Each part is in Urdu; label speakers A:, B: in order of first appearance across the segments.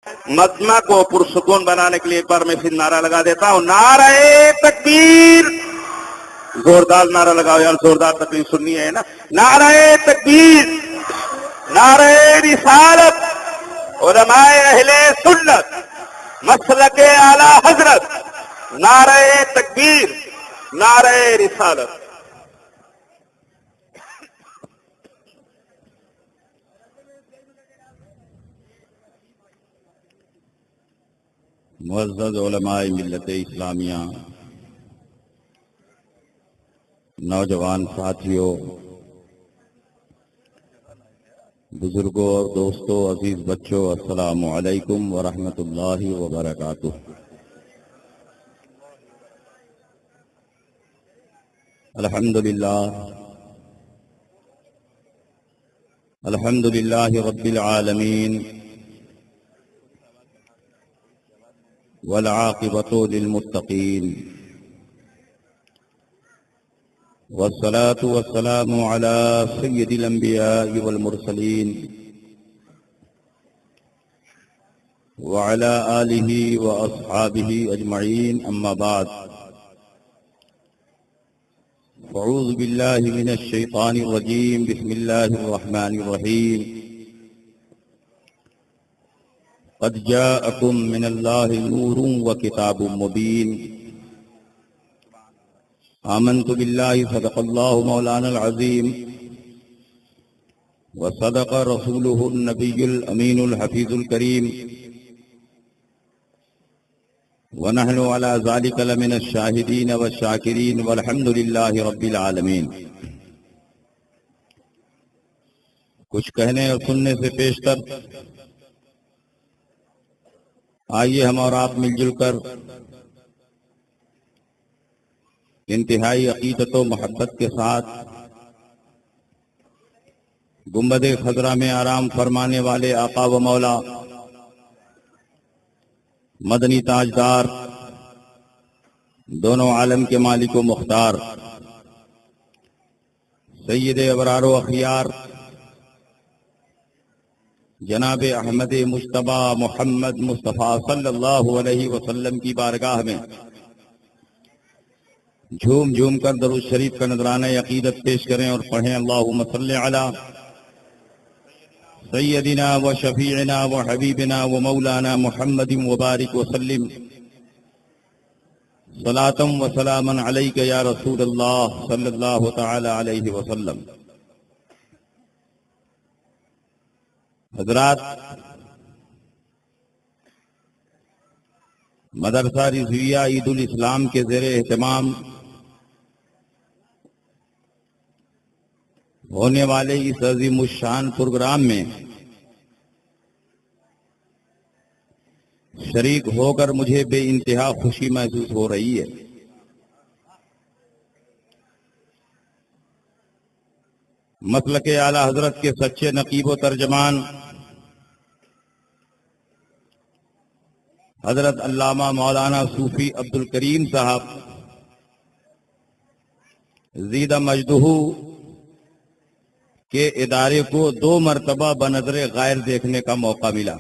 A: مجمع کو پرسکون بنانے کے لیے ایک بار میں پھر نعرہ لگا دیتا ہوں، نعرہ تکبیر. زوردار نعرہ لگاؤ یار، زوردار تکبیر سننی ہے نا. نعرہ تکبیر، نعرہ رسالت، علماء اہل سنت، مسلک اعلی حضرت، نعرہ تکبیر، نعرہ رسالت. معزز علماء ملت اسلامیہ، نوجوان ساتھیوں، بزرگوں اور دوستوں، عزیز بچوں، السلام علیکم ورحمۃ اللہ وبرکاتہ. الحمد للہ رب العالمین والعاقبۃ للمتقین والصلاة والسلام على سید الانبیاء والمرسلین وعلى آلہ واصحابہ اجمعین، اما بعد، اعوذ باللہ من الشیطان الرجیم، بسم اللہ الرحمن الرحیم. قد جاءکم من اللہ نور وکتاب مبین. آمنت باللہ صدق اللہ مولانا العظیم وصدق رسولہ النبی الامین الحفیظ الکریم، ونحن على ذلك لمن الشاہدین والشاکرین والحمد للہ رب العالمین. کچھ کہنے اور سننے سے پیشتر آئیے ہم اور آپ مل جل کر انتہائی عقیدت و محبت کے ساتھ گنبد خضرا میں آرام فرمانے والے آقا و مولا، مدنی تاجدار، دونوں عالم کے مالک و مختار، سید ابرار و اخیار جناب احمد مجتبیٰ محمد مصطفیٰ صلی اللہ علیہ وسلم کی بارگاہ میں جھوم جھوم کر درود شریف کا نذرانہ عقیدت پیش کریں اور پڑھیں، اللہم صلی علی سیدنا و شفیعنا و حبیبنا و مولانا محمد وبارک وسلم صلاۃ و سلاما علیک یا رسول اللہ صلی اللہ تعالی علیہ وسلم. حضرات، مدرسہ رضویہ عید الاسلام کے زیر اہتمام ہونے والے اس عظیم الشان پروگرام میں شریک ہو کر مجھے بے انتہا خوشی محسوس ہو رہی ہے. مسلک اعلی حضرت کے سچے نقیب و ترجمان حضرت علامہ مولانا صوفی عبد الکریم صاحب زیدہ مجدہ کے ادارے کو 2 مرتبہ بنظر غیر دیکھنے کا موقع ملا.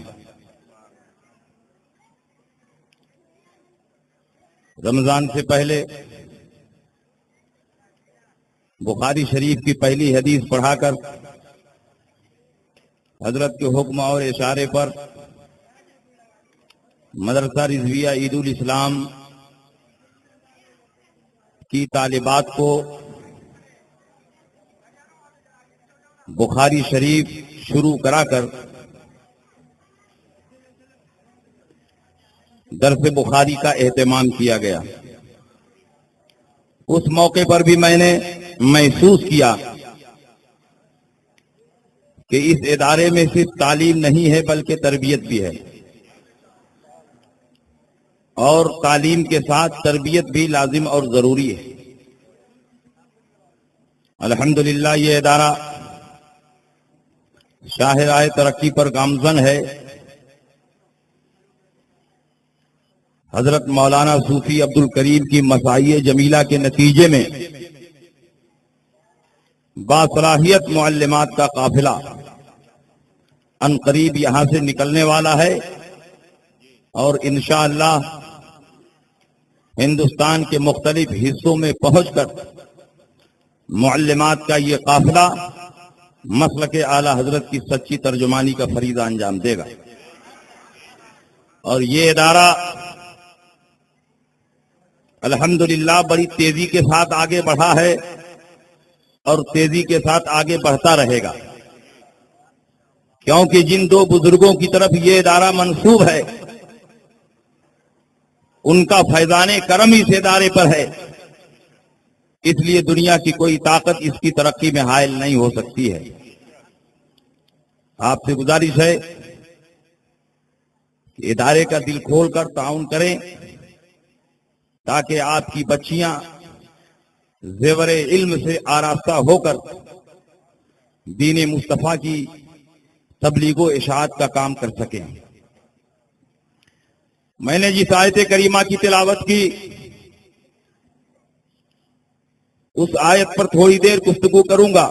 A: رمضان سے پہلے بخاری شریف کی پہلی حدیث پڑھا کر حضرت کے حکم اور اشارے پر مدرسہ رضویہ عید الاسلام کی طالبات کو بخاری شریف شروع کرا کر درس بخاری کا اہتمام کیا گیا. اس موقع پر بھی میں نے محسوس کیا کہ اس ادارے میں صرف تعلیم نہیں ہے بلکہ تربیت بھی ہے، اور تعلیم کے ساتھ تربیت بھی لازم اور ضروری ہے. الحمدللہ یہ ادارہ شاہراہ ترقی پر گامزن ہے. حضرت مولانا صوفی عبد الکریم کی مساعی جمیلہ کے نتیجے میں باصلاحیت معلمات کا قافلہ ان قریب یہاں سے نکلنے والا ہے
B: اور انشاءاللہ ہندوستان کے مختلف حصوں میں پہنچ کر معلمات کا یہ قافلہ مسلک اعلی حضرت کی سچی ترجمانی کا فریضہ انجام دے گا. اور یہ ادارہ الحمدللہ بڑی تیزی کے ساتھ آگے بڑھا ہے اور تیزی کے ساتھ آگے بڑھتا رہے گا، کیونکہ جن دو بزرگوں کی طرف یہ ادارہ منسوب ہے ان کا فیضان کرم اس ادارے پر ہے، اس لیے دنیا کی کوئی طاقت اس کی ترقی میں حائل نہیں ہو سکتی ہے. آپ سے گزارش ہے کہ ادارے کا دل کھول کر تعاون کریں تاکہ آپ کی بچیاں زیور علم سے آراستہ ہو کر دین مصطفیٰ کی تبلیغ و اشاعت کا کام کر سکیں. میں نے جس آیت کریمہ کی تلاوت کی اس آیت پر تھوڑی دیر گفتگو کروں گا،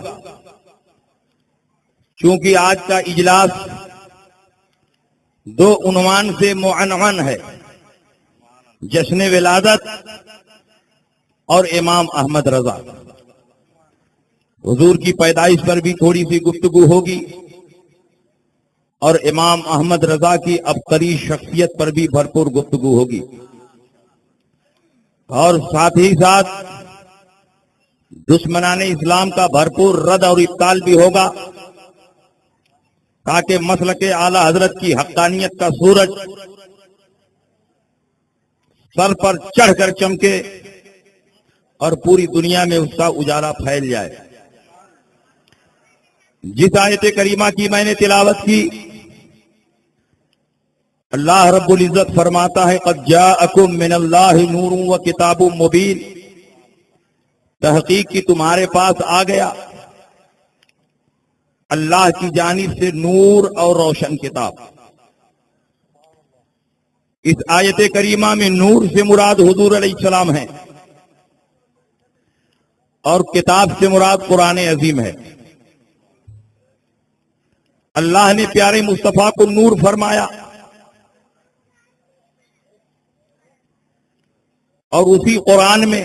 B: چونکہ آج کا اجلاس دو عنوان سے معنون ہے: جشن ولادت اور امام احمد رضا. حضور کی پیدائش پر بھی تھوڑی سی گفتگو ہوگی اور امام احمد رضا کی ابقری شخصیت پر بھی بھرپور گفتگو ہوگی، اور ساتھ ہی ساتھ دشمنان اسلام کا بھرپور رد اور ابطال بھی ہوگا، تاکہ مسلک اعلی حضرت کی حقانیت کا سورج سر پر چڑھ کر چمکے اور پوری دنیا میں اس کا اجالا پھیل جائے. جس آیت کریمہ کی میں نے تلاوت کی، اللہ رب العزت فرماتا ہے: قد جاءکم من اللہ نور و کتاب مبین، تحقیق کی تمہارے پاس آ گیا اللہ کی جانب سے نور اور روشن کتاب. اس آیت کریمہ میں نور سے مراد حضور علیہ السلام ہے اور کتاب سے مراد قرآن عظیم ہے. اللہ نے پیارے مصطفیٰ کو نور فرمایا اور اسی قرآن میں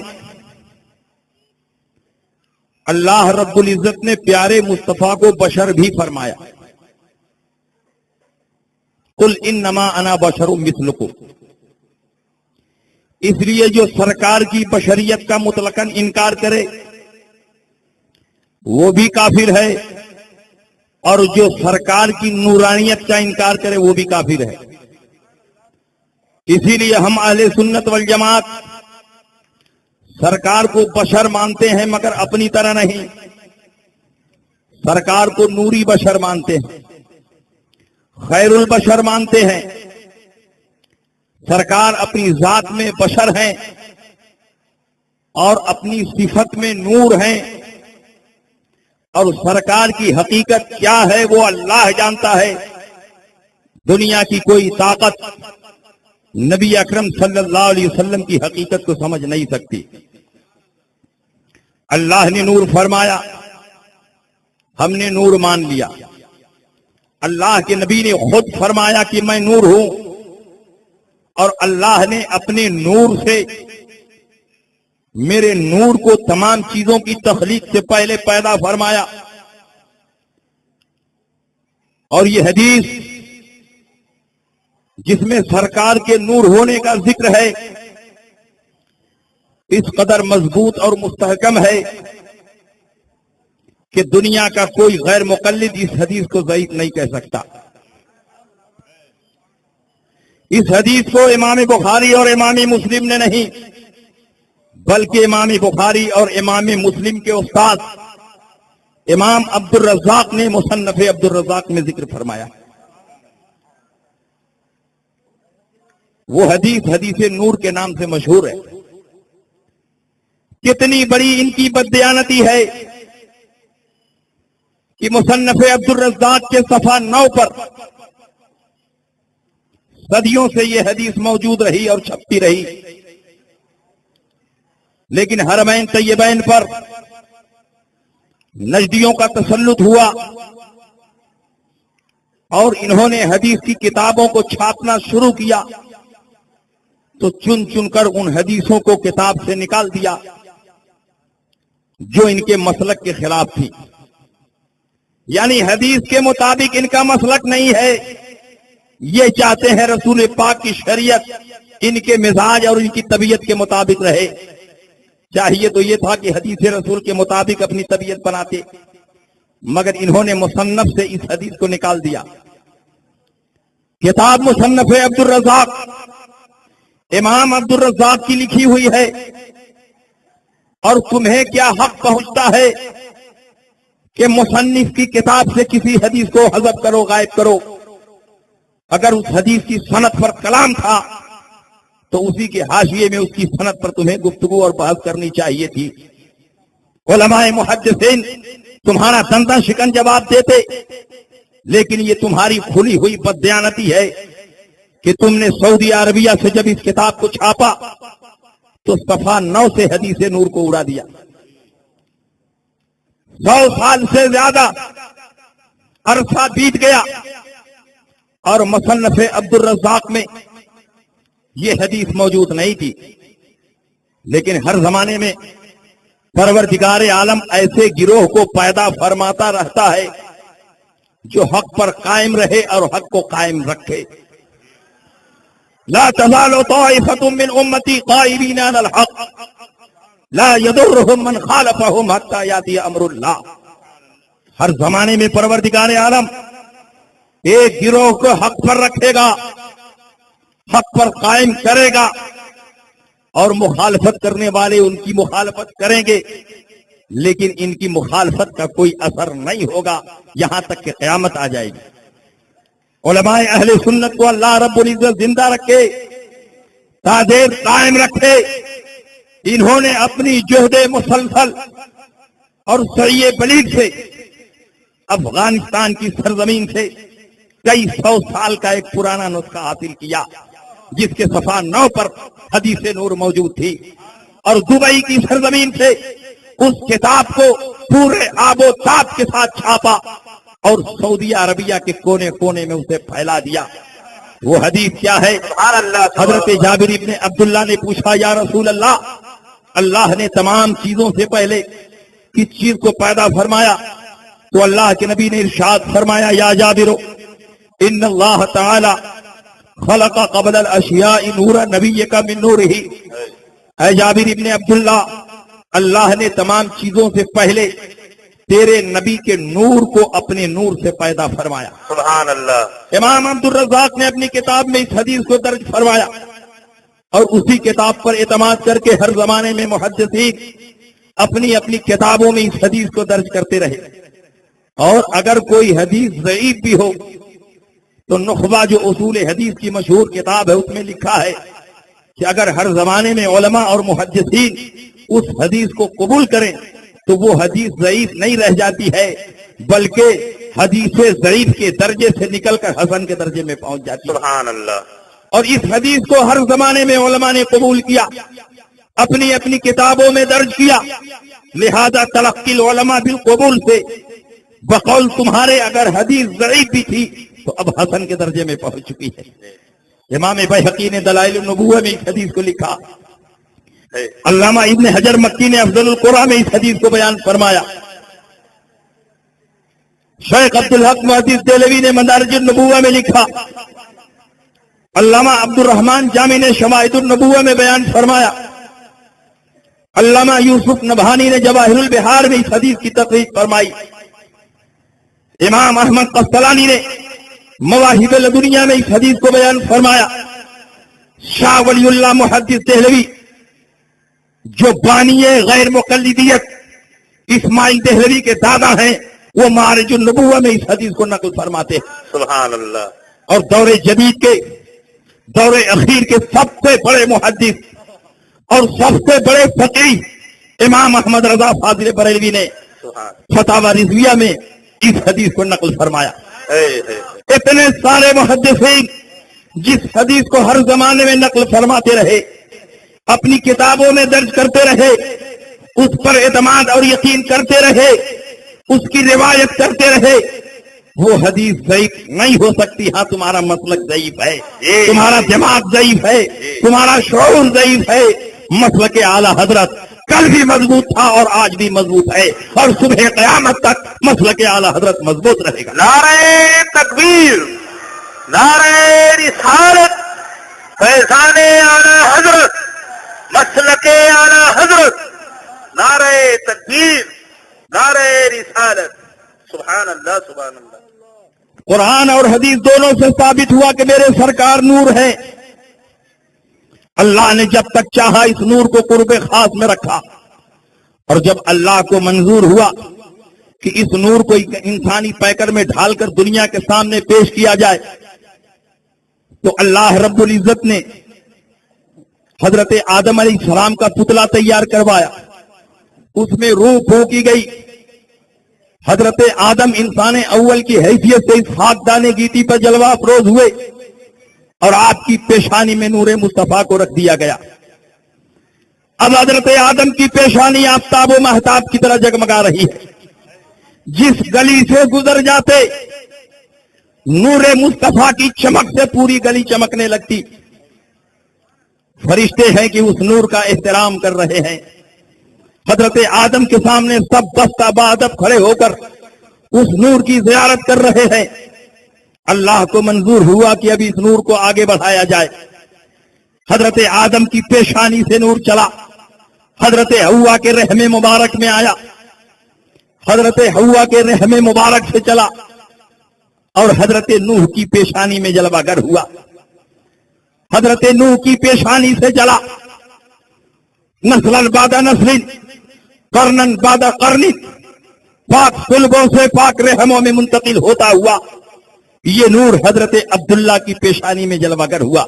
B: اللہ رب العزت نے پیارے مصطفیٰ کو بشر بھی فرمایا. قل انما انا بشر مثلکم. اس لیے جو سرکار کی بشریت کا مطلقاً انکار کرے وہ بھی کافر ہے، اور جو سرکار کی نورانیت کا انکار کرے وہ بھی کافر ہے. اسی لیے ہم اہل سنت والجماعت سرکار کو بشر مانتے ہیں مگر اپنی طرح نہیں. سرکار کو نوری بشر مانتے ہیں، خیر البشر مانتے ہیں. سرکار اپنی ذات میں بشر ہیں اور اپنی صفت میں نور ہیں، اور سرکار کی حقیقت کیا ہے وہ اللہ جانتا ہے. دنیا کی کوئی طاقت نبی اکرم صلی اللہ علیہ وسلم کی حقیقت کو سمجھ نہیں سکتی. اللہ نے نور فرمایا، ہم نے نور مان لیا. اللہ کے نبی نے خود فرمایا کہ میں نور ہوں، اور اللہ نے اپنے نور سے میرے نور کو تمام چیزوں کی تخلیق سے پہلے پیدا فرمایا. اور یہ حدیث جس میں سرکار کے نور ہونے کا ذکر ہے اس قدر مضبوط اور مستحکم ہے کہ دنیا کا کوئی غیر مقلد اس حدیث کو ضعیف نہیں کہہ سکتا. اس حدیث کو امام بخاری اور امام مسلم نے نہیں بلکہ امام بخاری اور امام مسلم کے استاد امام عبد الرزاق نے مصنف عبد الرزاق میں ذکر فرمایا. وہ حدیث حدیث نور کے نام سے مشہور ہے. کتنی بڑی ان کی بددیانتی ہے کہ مصنف عبد الرزاق کے صفحہ 9 پر صدیوں سے یہ حدیث موجود رہی اور چھپتی رہی، لیکن حرمین طیبین پر نجدیوں کا تسلط ہوا اور انہوں نے حدیث کی کتابوں کو چھاپنا شروع کیا. تو چن چن کر ان حدیثوں کو کتاب سے نکال دیا جو ان کے مسلک کے خلاف تھی. یعنی حدیث کے مطابق ان کا مسلک نہیں ہے. یہ چاہتے ہیں رسول پاک کی شریعت ان کے مزاج اور ان کی طبیعت کے مطابق رہے. چاہیے تو یہ تھا کہ حدیث رسول کے مطابق اپنی طبیعت بناتے، مگر انہوں نے مصنف سے اس حدیث کو نکال دیا. کتاب مصنف عبد الرزاق، امام عبد الرزاق کی لکھی ہوئی ہے. اور تمہیں کیا حق پہنچتا ہے کہ مصنف کی کتاب سے کسی حدیث کو حذف کرو، غائب کرو؟ اگر اس حدیث کی سند پر کلام تھا تو اسی کے حاشیے میں اس کی سند پر تمہیں گفتگو اور بحث کرنی چاہیے تھی. علماء محدثین تمہارا دنداں شکن جواب دیتے، لیکن یہ تمہاری کھلی ہوئی بددیانتی ہے کہ تم نے سعودی عربیہ سے جب اس کتاب کو چھاپا تو صفحہ 9 سے حدیث نور کو اڑا دیا. 100 سال سے زیادہ عرصہ بیت گیا اور مصنف عبد الرزاق میں یہ حدیث موجود نہیں تھی. لیکن ہر زمانے میں پروردگار عالم ایسے گروہ کو پیدا فرماتا رہتا ہے جو حق پر قائم رہے اور حق کو قائم رکھے. لا تزال طائفة من امتی قائمین علی الحق لا يضرهم من خالفهم حتى یاتی امر اللہ. ہر زمانے میں پروردگار عالم ایک گروہ کو حق پر رکھے گا، حق پر قائم کرے گا، اور مخالفت کرنے والے ان کی مخالفت کریں گے، لیکن ان کی مخالفت کا کوئی اثر نہیں ہوگا یہاں تک کہ قیامت آ جائے گی. علماء اہل سنت کو اللہ رب العزت زندہ رکھے، تاجر قائم رکھے. انہوں نے اپنی جہد مسلسل اور سعی بلیغ سے افغانستان کی سرزمین سے کئی 100 سال کا ایک پرانا نسخہ حاصل کیا جس کے صفحہ 9 پر حدیث نور موجود تھی، اور دبئی کی سرزمین سے اس کتاب کو پورے آب و تاب کے ساتھ چھاپا اور سعودی عربیہ کے کونے کونے میں اسے پھیلا دیا. وہ حدیث کیا ہے؟ حضرت جابر ابن عبداللہ نے پوچھا، یا رسول اللہ، اللہ نے تمام چیزوں سے پہلے کس چیز کو پیدا فرمایا؟ تو اللہ کے نبی نے ارشاد فرمایا، یا جابر ان اللہ تعالی خلق قبل الاشیاء نور نبی کا من نورہ. اے جابر ابن عبداللہ، اللہ نے تمام چیزوں سے پہلے تیرے نبی کے نور کو اپنے نور سے پیدا فرمایا.
A: سبحان اللہ.
B: امام عبد الرزاق نے اپنی کتاب میں اس حدیث کو درج فرمایا، اور اسی کتاب پر اعتماد کر کے ہر زمانے میں محدثین اپنی اپنی کتابوں میں اس حدیث کو درج کرتے رہے. اور اگر کوئی حدیث ضعیف بھی ہو تو نخبہ جو اصول حدیث کی مشہور کتاب ہے اس میں لکھا ہے کہ اگر ہر زمانے میں علماء اور محدثین اس حدیث کو قبول کریں تو وہ حدیث ضعیف نہیں رہ جاتی ہے، بلکہ حدیث ضعیف کے درجے سے نکل کر حسن کے درجے میں پہنچ جاتی ہے.
A: سبحان اللہ.
B: اور اس حدیث کو ہر زمانے میں علماء نے قبول کیا، اپنی اپنی کتابوں میں درج کیا. لہذا تلقی العلماء بالقبول سے بقول تمہارے اگر حدیث ضعیف بھی تھی تو اب حسن کے درجے میں پہنچ چکی ہے. امام بیہقی نے دلائل النبوہ میں اس حدیث کو لکھا. علامہ ابن حجر مکی نے افضل القرآن میں اس حدیث کو بیان فرمایا. شیخ عبدالحق محدث دہلوی نے مدارج النبوہ میں لکھا. علامہ عبد الرحمن جامی نے شواہد النبوہ میں بیان فرمایا. علامہ یوسف نبہانی نے جواہر البحار میں اس حدیث کی تقریر فرمائی. امام احمد قسطلانی نے مواہب لدنیا میں اس حدیث کو بیان فرمایا. شاہ ولی اللہ محدث دہلوی جو بانی غیر مقلدیت اسماعیل دہلوی کے دادا ہیں، وہ معارج النبوہ میں اس حدیث کو نقل فرماتے ہیں.
A: سبحان اللہ.
B: اور دور جدید کے دور اخیر کے سب سے بڑے محدث اور سب سے بڑے فقیہ امام احمد رضا فاضل بریلوی نے فتاوی رضویہ میں اس حدیث کو نقل فرمایا. اتنے سارے محدثین جس حدیث کو ہر زمانے میں نقل فرماتے رہے، اپنی کتابوں میں درج کرتے رہے، اس پر اعتماد اور یقین کرتے رہے، اس کی روایت کرتے رہے، وہ حدیث ضعیف نہیں ہو سکتی. ہاں تمہارا مسلک ضعیف ہے,
A: جی.
B: تمہارا دماغ ضعیف ہے, تمہارا شعور ضعیف ہے. مسلک اعلی حضرت کل بھی مضبوط تھا اور آج بھی مضبوط ہے, اور صبح قیامت تک مسلک اعلی حضرت مضبوط رہے گا.
A: نعرہ تکبیر, نعرہ رسالت, فیضان اعلی حضرت, مسلک اعلی حضرت, نعرہ تکبیر, نعرہ رسالت. سبحان اللہ, سبحان اللہ.
B: قرآن اور حدیث دونوں سے ثابت ہوا کہ میرے سرکار نور ہے. اللہ نے جب تک چاہا اس نور کو قرب خاص میں رکھا, اور جب اللہ کو منظور ہوا کہ اس نور کو انسانی پیکر میں ڈھال کر دنیا کے سامنے پیش کیا جائے, تو اللہ رب العزت نے حضرت آدم علیہ السلام کا پتلا تیار کروایا, اس میں روح پھونکی گئی. حضرت آدم انسان اول کی حیثیت سے اس خاکدان گیتی پر جلوہ افروز ہوئے, اور آپ کی پیشانی میں نور مصطفیٰ کو رکھ دیا گیا. اب حضرت آدم کی پیشانی آفتاب و مہتاب کی طرح جگمگا رہی ہے. جس گلی سے گزر جاتے نور مصطفیٰ کی چمک سے پوری گلی چمکنے لگتی. فرشتے ہیں کہ اس نور کا احترام کر رہے ہیں. حضرت آدم کے سامنے سب دستہ بادب کھڑے ہو کر اس نور کی زیارت کر رہے ہیں. اللہ کو منظور ہوا کہ اب اس نور کو آگے بڑھایا جائے. حضرت آدم کی پیشانی سے نور چلا, حضرت حوا کے رحم مبارک میں آیا, حضرت حوا کے رحم مبارک سے چلا, اور حضرت نوح کی پیشانی میں جلوہ گر ہوا. حضرت نوح کی پیشانی سے چلا, نسل بعد نسل, قرن بعد قرن, پاک صلبوں سے پاک رحموں میں منتقل ہوتا ہوا یہ نور حضرت عبداللہ کی پیشانی میں جلوہ گر ہوا.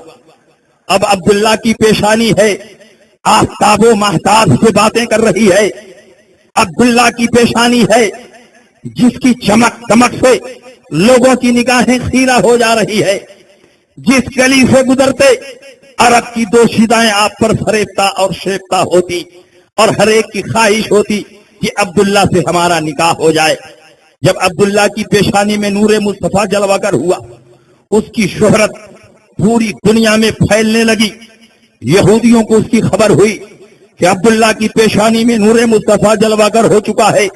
B: اب عبداللہ کی پیشانی ہے آفتاب و مہتاب سے باتیں کر رہی ہے. عبداللہ کی پیشانی ہے جس کی چمک دمک سے لوگوں کی نگاہیں خیرہ ہو جا رہی ہے. جس گلی سے گزرتے عرب کی دوشیدائیں آپ پر فریبتا اور شیبتا ہوتی, اور ہر ایک کی خواہش ہوتی کہ عبداللہ سے ہمارا نکاح ہو جائے. جب عبداللہ کی پیشانی میں نور مصطفیٰ جلوہ گر ہوا, اس کی شہرت پوری دنیا میں پھیلنے لگی. یہودیوں کو اس کی خبر ہوئی کہ عبداللہ کی پیشانی میں نور مصطفیٰ جلوہ گر ہو چکا ہے,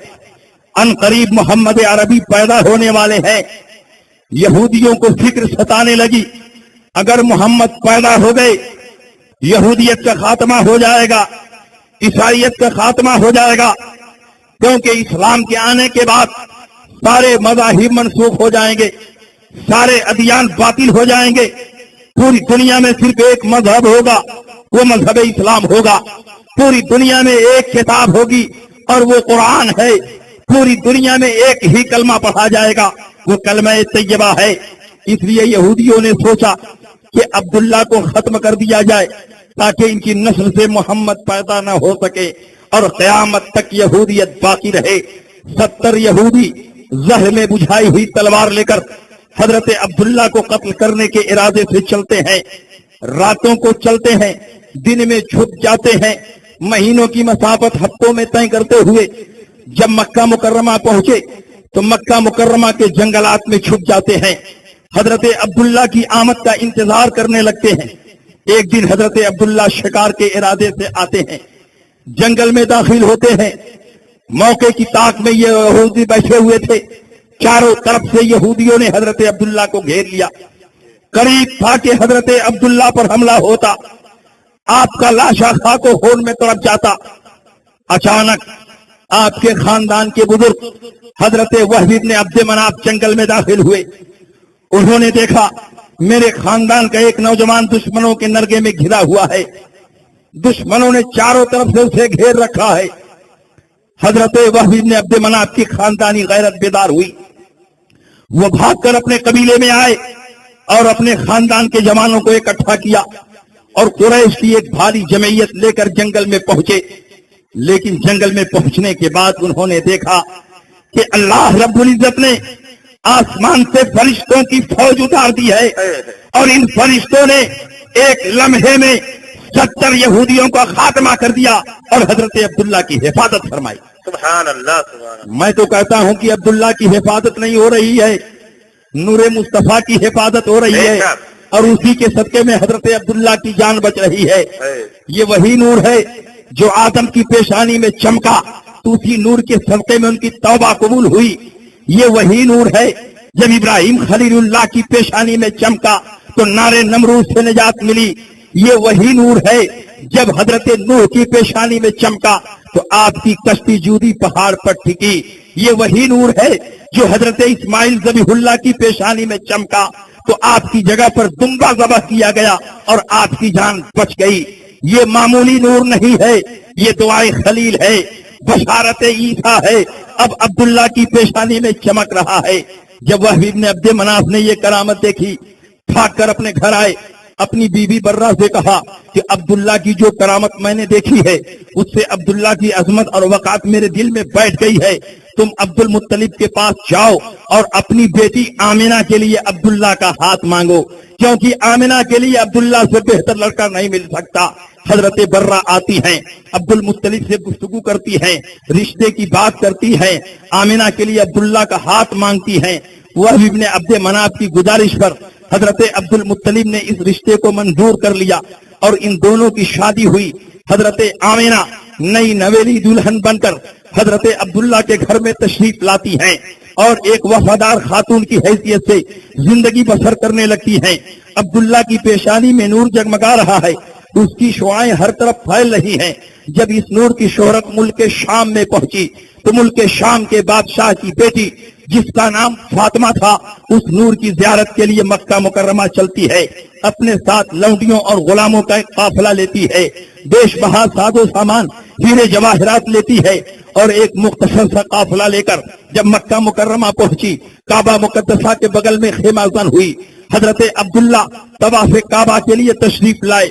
B: ان قریب محمد عربی پیدا ہونے والے ہیں. یہودیوں کو فکر ستانے لگی, اگر محمد پیدا ہو گئے یہودیت کا خاتمہ ہو جائے گا, عیسائیت کا خاتمہ ہو جائے گا, کیونکہ اسلام کے آنے کے بعد سارے مذاہب منسوخ ہو جائیں گے, سارے ادیان باطل ہو جائیں گے. پوری دنیا میں صرف ایک مذہب ہوگا, وہ مذہب اسلام ہوگا. پوری دنیا میں ایک کتاب ہوگی اور وہ قرآن ہے. پوری دنیا میں ایک ہی کلمہ پڑھا جائے گا, وہ کلمہ طیبہ ہے. اس لیے یہودیوں نے سوچا کہ عبداللہ کو ختم کر دیا جائے تاکہ ان کی نسل سے محمد پیدا نہ ہو سکے اور قیامت تک یہودیت باقی رہے. 70 یہودی زہر میں بجھائی ہوئی تلوار لے کر حضرت عبداللہ کو قتل کرنے کے ارادے سے چلتے ہیں. راتوں کو چلتے ہیں, دن میں چھپ جاتے ہیں, مہینوں کی مسافت ہفتوں میں طے کرتے ہوئے جب مکہ مکرمہ پہنچے تو مکہ مکرمہ کے جنگلات میں چھپ جاتے ہیں. حضرت عبداللہ کی آمد کا انتظار کرنے لگتے ہیں. ایک دن حضرت عبداللہ شکار کے ارادے سے آتے ہیں, جنگل میں داخل ہوتے ہیں. موقع کی طاق میں یہ یہودی بیٹھے ہوئے تھے. چاروں طرف سے یہودیوں نے حضرت عبداللہ کو گھیر لیا. قریب تھا کہ حضرت عبداللہ پر حملہ ہوتا, آپ کا لاشا خاک و خون میں تڑپ جاتا. اچانک آپ کے خاندان کے بزرگ حضرت وہب بن عبد مناف جنگل میں داخل ہوئے. انہوں نے دیکھا میرے خاندان کا ایک نوجوان دشمنوں کے نرگے میں گھرا ہوا ہے. دشمنوں نے چاروں طرف سے اسے گھیر رکھا ہے. حضرت وہب بن عبد مناف کی خاندانی غیرت بیدار ہوئی. وہ بھاگ کر اپنے قبیلے میں آئے اور اپنے خاندان کے جوانوں کو اکٹھا کیا اور قریش کی ایک بھاری جمعیت لے کر جنگل میں پہنچے. لیکن جنگل میں پہنچنے کے بعد انہوں نے دیکھا کہ اللہ رب العزت نے آسمان سے فرشتوں کی فوج اتار دی ہے, اور ان فرشتوں نے ایک لمحے میں 70 یہودیوں کا خاتمہ کر دیا اور حضرت عبداللہ کی حفاظت فرمائی.
A: سبحان اللہ, سبحان اللہ.
B: میں تو کہتا ہوں کہ عبداللہ کی حفاظت نہیں ہو رہی ہے, نور مصطفیٰ کی حفاظت ہو رہی ہے اور اسی کے صدقے میں حضرت عبداللہ کی جان بچ رہی ہے۔ یہ وہی نور ہے جو آدم کی پیشانی میں چمکا تو اسی نور کے صدقے میں ان کی توبہ قبول ہوئی۔ یہ وہی نور ہے جب ابراہیم خلیل اللہ کی پیشانی میں چمکا تو نار نمرود سے نجات ملی۔ یہ وہی نور ہے جب حضرت نوح کی پیشانی میں چمکا تو آپ کی کشتی جودی پہاڑ پر ٹھکی۔ یہ وہی نور ہے جو حضرت اسماعیل ذبیح اللہ کی پیشانی میں چمکا تو آپ کی جگہ پر دمبا ذبح کیا گیا اور آپ کی جان بچ گئی۔ یہ معمولی نور نہیں ہے، یہ دعائے خلیل ہے، بشارت عیسیٰ ہے، اب عبداللہ کی پیشانی میں چمک رہا ہے۔ جب وہب ابن عبد مناف نے یہ کرامت دیکھی بھاگ کر اپنے گھر آئے، اپنی بیوی برہ سے کہا کہ عبداللہ کی جو کرامت میں نے دیکھی ہے اس سے عبداللہ کی عظمت اور وقات میرے دل میں بیٹھ گئی ہے، تم عبد المطلب کے پاس جاؤ اور اپنی بیٹی آمنہ کے لیے عبداللہ کا ہاتھ مانگو، کیونکہ آمنہ کے لیے عبداللہ سے بہتر لڑکا نہیں مل سکتا۔ حضرت برہ آتی ہیں، عبد المطلب سے گفتگو کرتی ہیں، رشتے کی بات کرتی ہیں، آمنہ کے لیے عبداللہ کا ہاتھ مانگتی ہیں۔ وہب ابن عبد مناف کی گزارش پر حضرت عبد المطلب نے اس رشتے کو منظور کر لیا اور ان دونوں کی شادی ہوئی۔ حضرت آمنہ نئی نویلی دلہن بن کر حضرت عبداللہ کے گھر میں تشریف لاتی ہیں اور ایک وفادار خاتون کی حیثیت سے زندگی بسر کرنے لگتی ہیں۔ عبداللہ کی پیشانی میں نور جگمگا رہا ہے، اس کی شعائیں ہر طرف پھیل رہی ہیں۔ جب اس نور کی شہرت ملک شام میں پہنچی تو ملک شام کے بادشاہ کی بیٹی جس کا نام فاطمہ تھا اس نور کی زیارت کے لیے مکہ مکرمہ چلتی ہے، اپنے ساتھ لونڈیوں اور غلاموں کا ایک قافلہ لیتی ہے، بیش بہا ساز و سامان ہیرے جواہرات لیتی ہے اور ایک مختصر سا قافلہ لے کر جب مکہ مکرمہ پہنچی کعبہ مقدسہ کے بغل میں خیمہ زن ہوئی۔ حضرت عبداللہ طواف کعبہ کے لیے تشریف لائے،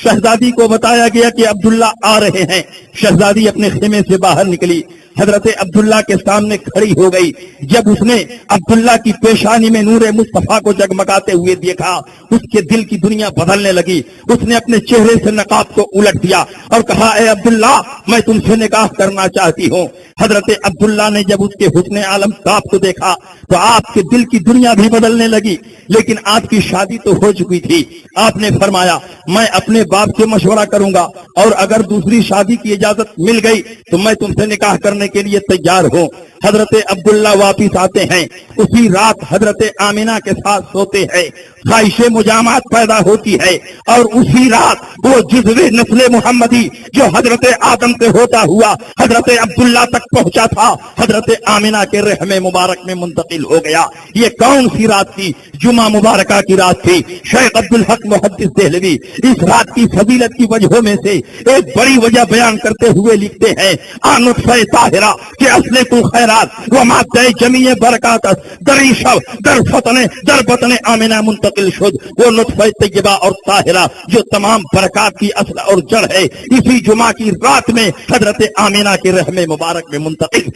B: شہزادی کو بتایا گیا کہ عبداللہ آ رہے ہیں۔ شہزادی اپنے خیمے سے باہر نکلی، حضرت عبداللہ کے سامنے کھڑی ہو گئی۔ جب اس نے عبداللہ کی پیشانی میں نور مصطفیٰ کو جگمگاتے ہوئے دیکھا اس کے دل کی دنیا بدلنے لگی۔ اس نے اپنے چہرے سے نقاب کو الٹ دیا اور کہا، اے عبداللہ میں تم سے نکاح کرنا چاہتی ہوں۔ حضرت عبداللہ نے جب اس کے حسن عالم تاب کو دیکھا تو آپ کے دل کی دنیا بھی بدلنے لگی، لیکن آپ کی شادی تو ہو چکی تھی۔ آپ نے فرمایا، میں اپنے باپ سے مشورہ کروں گا اور اگر دوسری شادی کی اجازت مل گئی تو میں تم سے نکاح کرنے کے لیے تیار ہوں۔ حضرت عبداللہ واپس آتے ہیں، اسی رات حضرت آمنہ کے ساتھ سوتے ہیں، خواہش مجامعت پیدا ہوتی ہے اور اسی رات وہ جزو نسل محمدی جو حضرت آدم سے ہوتا ہوا حضرت عبداللہ تک پہنچا تھا حضرت آمنہ کے رحم مبارک میں منتقل ہو گیا۔ یہ کون سی رات تھی؟ جمعہ مبارکہ کی رات تھی۔ شیخ عبدالحق محدث دہلوی اس رات کی فضیلت کی وجہوں میں سے ایک بڑی وجہ بیان کرتے ہوئے لکھتے ہیں، نطفہ طاہرہ کے اصل کو خیرات و مادہ جمیع برکات دری شب در فتن در بطن آمنہ منتقل شد۔ وہ نطفہ طیبہ اور طاہرہ جو تمام برکات کی اصل اور جڑ ہے اسی جمعہ کی رات میں حضرت آمنہ کے رحم مبارک میں منتقل۔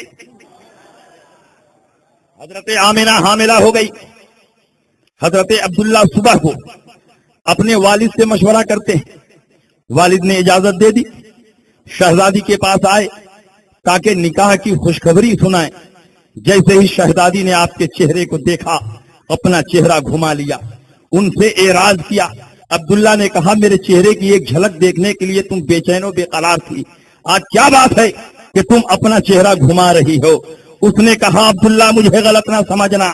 B: حضرت آمنہ حاملہ ہو گئی۔ حضرت عبداللہ صبح کو اپنے والد سے مشورہ کرتے ہیں، والد نے اجازت دے دی، شہزادی کے پاس آئے تاکہ نکاح کی خوشخبری سنائیں۔ جیسے ہی شہزادی نے آپ کے چہرے کو دیکھا اپنا چہرہ گھما لیا، ان سے اعراض کیا۔ عبداللہ نے کہا، میرے چہرے کی ایک جھلک دیکھنے کے لیے تم بے چین و بے قرار تھی، آج کیا بات ہے کہ تم اپنا چہرہ گھما رہی ہو؟ اس نے کہا، عبداللہ مجھے غلط نہ سمجھنا،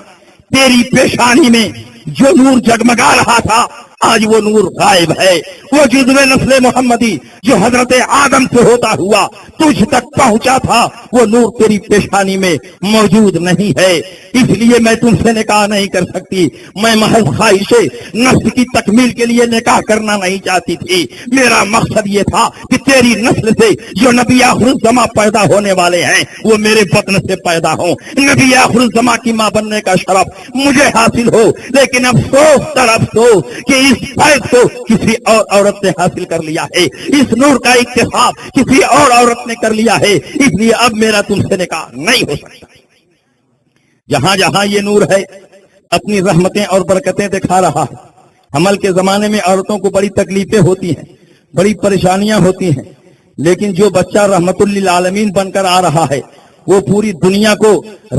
B: تیری پیشانی میں جو نور جگمگا رہا تھا آج وہ نور غائب ہے۔ وہ جزو نسل محمدی جو حضرت آدم سے ہوتا ہوا تجھ تک پہنچا تھا وہ نور تیری پیشانی میں موجود نہیں ہے، اس لیے میں تم سے نکاح نہیں کر سکتی۔ میں محض خواہش نفس کی تکمیل کے لیے نکاح کرنا نہیں چاہتی تھی، میرا مقصد یہ تھا کہ تیری نسل سے جو نبی آخر الزماں پیدا ہونے والے ہیں وہ میرے بطن سے پیدا ہوں، نبی آخر الزماں کی ماں بننے کا شرف مجھے حاصل ہو۔ لیکن افسوس تر افسوس کہ اس فیض کو کسی اور عورت نے حاصل کر لیا ہے، اس نور کا اکتساب کسی اور عورت نے کر لیا ہے، اس لیے اب میرا تم سے نکاح نہیں ہو سکتا۔ جہاں جہاں یہ نور ہے اپنی رحمتیں اور برکتیں دکھا رہا ہے۔ حمل کے زمانے میں عورتوں کو بڑی تکلیفیں ہوتی ہیں، بڑی پریشانیاں ہوتی ہیں، لیکن جو بچہ رحمت للعالمین بن کر آ رہا ہے وہ پوری دنیا کو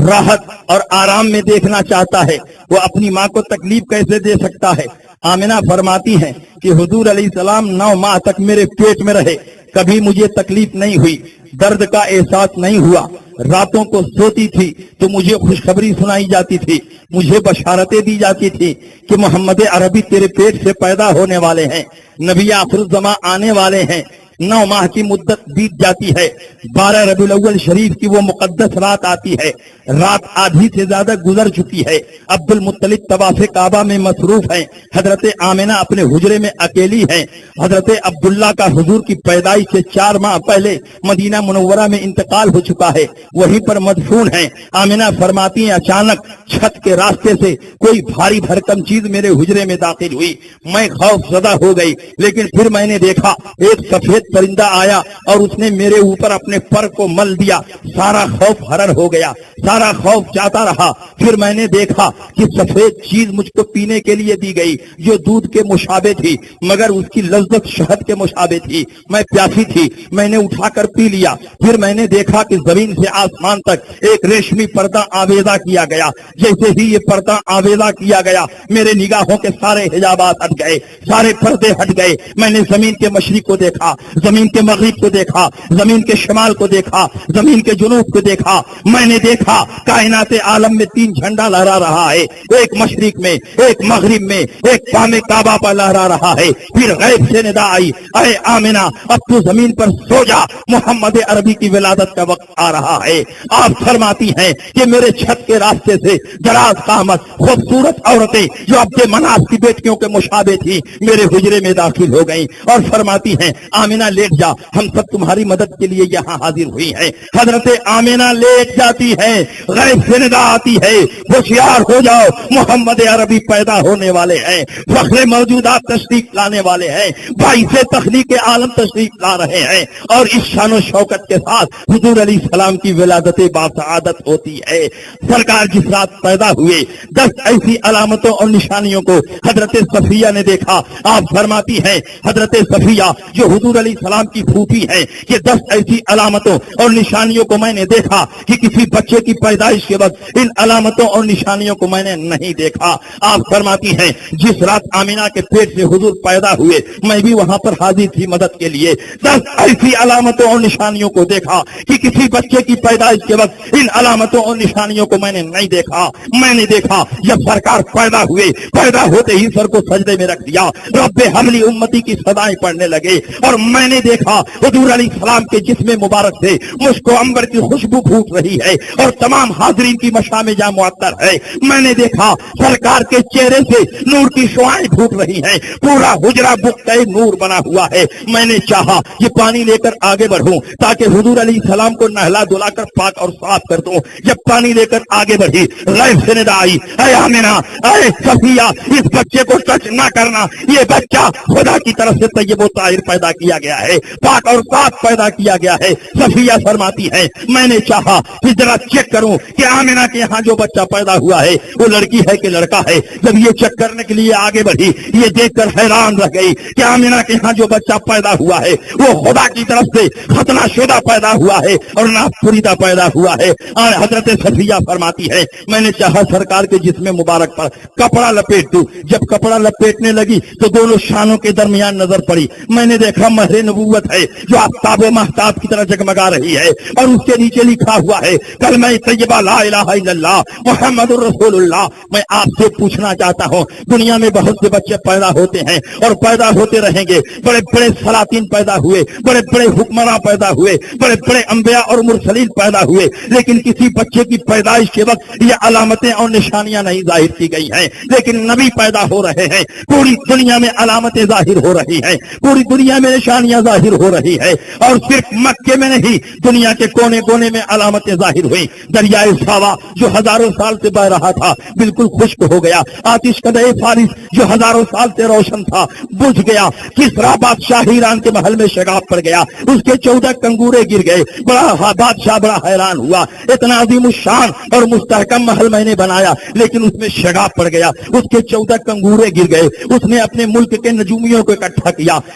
B: راحت اور آرام میں دیکھنا چاہتا ہے، وہ اپنی ماں کو تکلیف کیسے دے سکتا ہے؟ آمنہ فرماتی ہیں کہ حضور علیہ السلام 9 ماہ تک میرے پیٹ میں رہے، کبھی مجھے تکلیف نہیں ہوئی، درد کا احساس نہیں ہوا، راتوں کو سوتی تھی تو مجھے خوشخبری سنائی جاتی تھی، مجھے بشارتیں دی جاتی تھی کہ محمد عربی تیرے پیٹ سے پیدا ہونے والے ہیں، نبی آخر الزماں آنے والے ہیں۔ 9 ماہ کی مدت بیت جاتی ہے، 12 ربیع الاول شریف کی وہ مقدس رات آتی ہے، رات آدھی سے زیادہ گزر چکی ہے، عبد المطلب طواف کعبہ میں مصروف ہیں، حضرت آمنہ اپنے حجرے میں اکیلی ہیں، حضرت عبداللہ کا حضور کی پیدائش سے 4 ماہ پہلے مدینہ منورہ میں انتقال ہو چکا ہے، وہیں پر مدفون ہیں۔ آمنہ فرماتی ہیں اچانک چھت کے راستے سے کوئی بھاری بھرکم چیز میرے حجرے میں داخل ہوئی، میں خوف زدہ ہو گئی، لیکن پھر میں نے دیکھا ایک سفید پرندہ آیا اور اس نے میرے اوپر اپنے پر کو مل دیا، سارا خوف ہرر ہو گیا، سارا خوف جاتا رہا۔ پھر میں نے دیکھا کہ سفید چیز مجھ کو پینے کے لیے دی گئی جو دودھ کے مشابہ تھی، مگر اس کی لذت شہد کے مشابہ تھی، میں پیاسی تھی، میں نے اٹھا کر پی لیا۔ پھر میں نے دیکھا کہ زمین سے آسمان تک ایک ریشمی پردہ آویزہ کیا گیا، جیسے ہی یہ پردہ آویزہ کیا گیا میرے نگاہوں کے سارے حجابات ہٹ گئے، سارے پردے ہٹ گئے، میں نے زمین کے مشرق کو دیکھا، زمین کے مغرب کو دیکھا، زمین کے شمال کو دیکھا، زمین کے جنوب کو دیکھا، میں نے دیکھا کائنات عالم میں 3 جھنڈا لہرا رہا ہے، ایک مشرق میں، ایک مغرب میں، ایک بام کعبہ پر لہرا رہا ہے۔ پھر غیب سے ندا آئی، اے آمنہ اب تو زمین پر سو جا، محمد عربی کی ولادت کا وقت آ رہا ہے۔ آپ فرماتی ہیں کہ میرے چھت کے راستے سے دراز قامت خوبصورت عورتیں جو عبد مناف کی بیٹیوں کے مشابہ تھی میرے حجرے میں داخل ہو گئیں اور فرماتی ہیں آمنہ لیٹ جا، ہم سب تمہاری مدد کے لیے یہاں حاضر ہوئی ہیں۔ حضرت آمنہ لیٹ جاتی ہیں، غیب سے ندا آتی ہے، ہوشیار ہو جاؤ، محمد عربی پیدا ہونے والے ہیں، فخر موجودات تشریف لانے والے ہیں، باعث تخلیق عالم تشریف لا رہے ہیں، اور اس شان و شوکت کے ساتھ حضور علیہ السلام کی ولادت باسعادت ہوتی ہے۔ سرکار جس رات پیدا ہوئے 10 ایسی علامتوں اور نشانیوں کو حضرت صفیہ نے دیکھا۔ آپ فرماتی ہیں حضرت صفیہ جو حضور علیہ السلام کی پھوپھی ہیں کہ 10 ایسی علامتوں اور نشانیوں کو میں نے دیکھا کہ کسی بچے کی پیدائش کے وقت ان علامتوں اور نشانیوں کو میں نے نہیں دیکھا۔ آپ فرماتی ہیں جس رات آمنہ کے پیٹ سے حضور پیدا ہوئے میں بھی وہاں پر حاضر تھی مدد کے لیے، 10 ایسی علامتوں اور نشانیوں کو دیکھا کہ کسی بچے کی پیدائش کے وقت ان علامتوں اور نشانیوں کو میں نے نہیں دیکھا۔ میں نے دیکھا جب سرکار پیدا ہوئے، پیدا ہوتے ہی سر کو سجدے میں رکھ دیا، رب حملی امتی کی صدائیں پڑھنے لگے، اور میں نے دیکھا حضور علیہ السلام کے جسم مبارک سے مشک و عنبر کی خوشبو پھوٹ رہی ہے اور تمام حاضرین کی مشام جاں معطر ہے۔ میں نے دیکھا سرکار کے چہرے سے نور کی شعاعیں پھوٹ رہی ہیں، پورا حجرہ بقعہ نور بنا ہوا ہے۔ میں نے چاہا یہ پانی لے کر آگے بڑھوں تاکہ حضور علیہ السلام کو نہلا دھلا کر پاک اور صاف کر دوں۔ جب پانی لے کر آگے بڑھی غیب سے ندا آئی، اے آمنہ، اے صفیہ، اس بچے کو ٹچ نہ کرنا، یہ بچہ خدا کی طرف سے طیب و طاہر پیدا کیا گیا ہے، پاک اور صاف پیدا کیا گیا ہے۔ صفیہ فرماتی ہے میں نے چاہا کہ ذرا چیک کروں کہ آمنہ کے یہاں جو بچہ پیدا ہوا ہے وہ لڑکی ہے کہ لڑکا ہے۔ جب یہ چیک کرنے کے لیے آگے بڑھی یہ دیکھ کر حیران رہ گئی کہ آمنہ کے یہاں جو بچہ پیدا ہوا ہے وہ خدا کی طرف سے ختنہ شدہ پیدا ہوا ہے اور ناپ پریدہ پیدا ہوا ہے۔ اور حضرت صفیہ فرماتی ہے میں نے چاہا سرکار کے جسم مبارک پر کپڑا لپیٹ دوں، جب کپڑا لپیٹنے لگی تو دونوں شانوں کے درمیان نظر پڑی، میں نے دیکھا مہر نبوت ہے جو آفتاب و مہتاب کی طرح جگمگا رہی ہے، اور اس کے نیچے لکھا ہوا ہے کلمہ طیبہ لا الہ الا اللہ محمد الرسول اللہ۔ میں آپ سے پوچھنا چاہتا ہوں دنیا میں بہت سے بچے پیدا ہوتے ہیں اور پیدا ہوتے رہیں گے، بڑے بڑے سلاطین پیدا ہوئے، بڑے بڑے حکمراں پیدا ہوئے، بڑے بڑے انبیاء اور مرسلین پیدا ہوئے، لیکن کسی بچے کی پیدائش کے وقت یہ علامتیں اور نشانیاں نہیں ظاہر کی گئی ہیں۔ لیکن نبی پیدا ہو رہے ہیں، پوری دنیا میں علامتیں ظاہر ہو رہی ہیں، پوری دنیا میں نشانیاں ظاہر ہو رہی ہے، اور صرف مکے میں نہیں دنیا کے کونے کونے میں علامتیں ظاہر ہوئی۔ دریائے ساوا جو ہزاروں سال سے بہ رہا تھا بالکل خشک ہو گیا، آتش کدہ فارس جو ہزاروں سال سے روشن تھا بجھ گیا، کسرا بادشاہ ایران کے محل میں شگاف پڑ گیا، اس کے 14 کنگورے گر گئے، بادشاہ بڑا حیران ہوا، اتنا عظیم الشان اور مستحکم محل میں نے بنایا لیکن اس میں شگاف پڑ گیا، اس کے 14 کنگورے گر گئے۔ اس نے اپنے ملک کے نجومیوں کو اکٹھا کیا،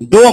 B: 2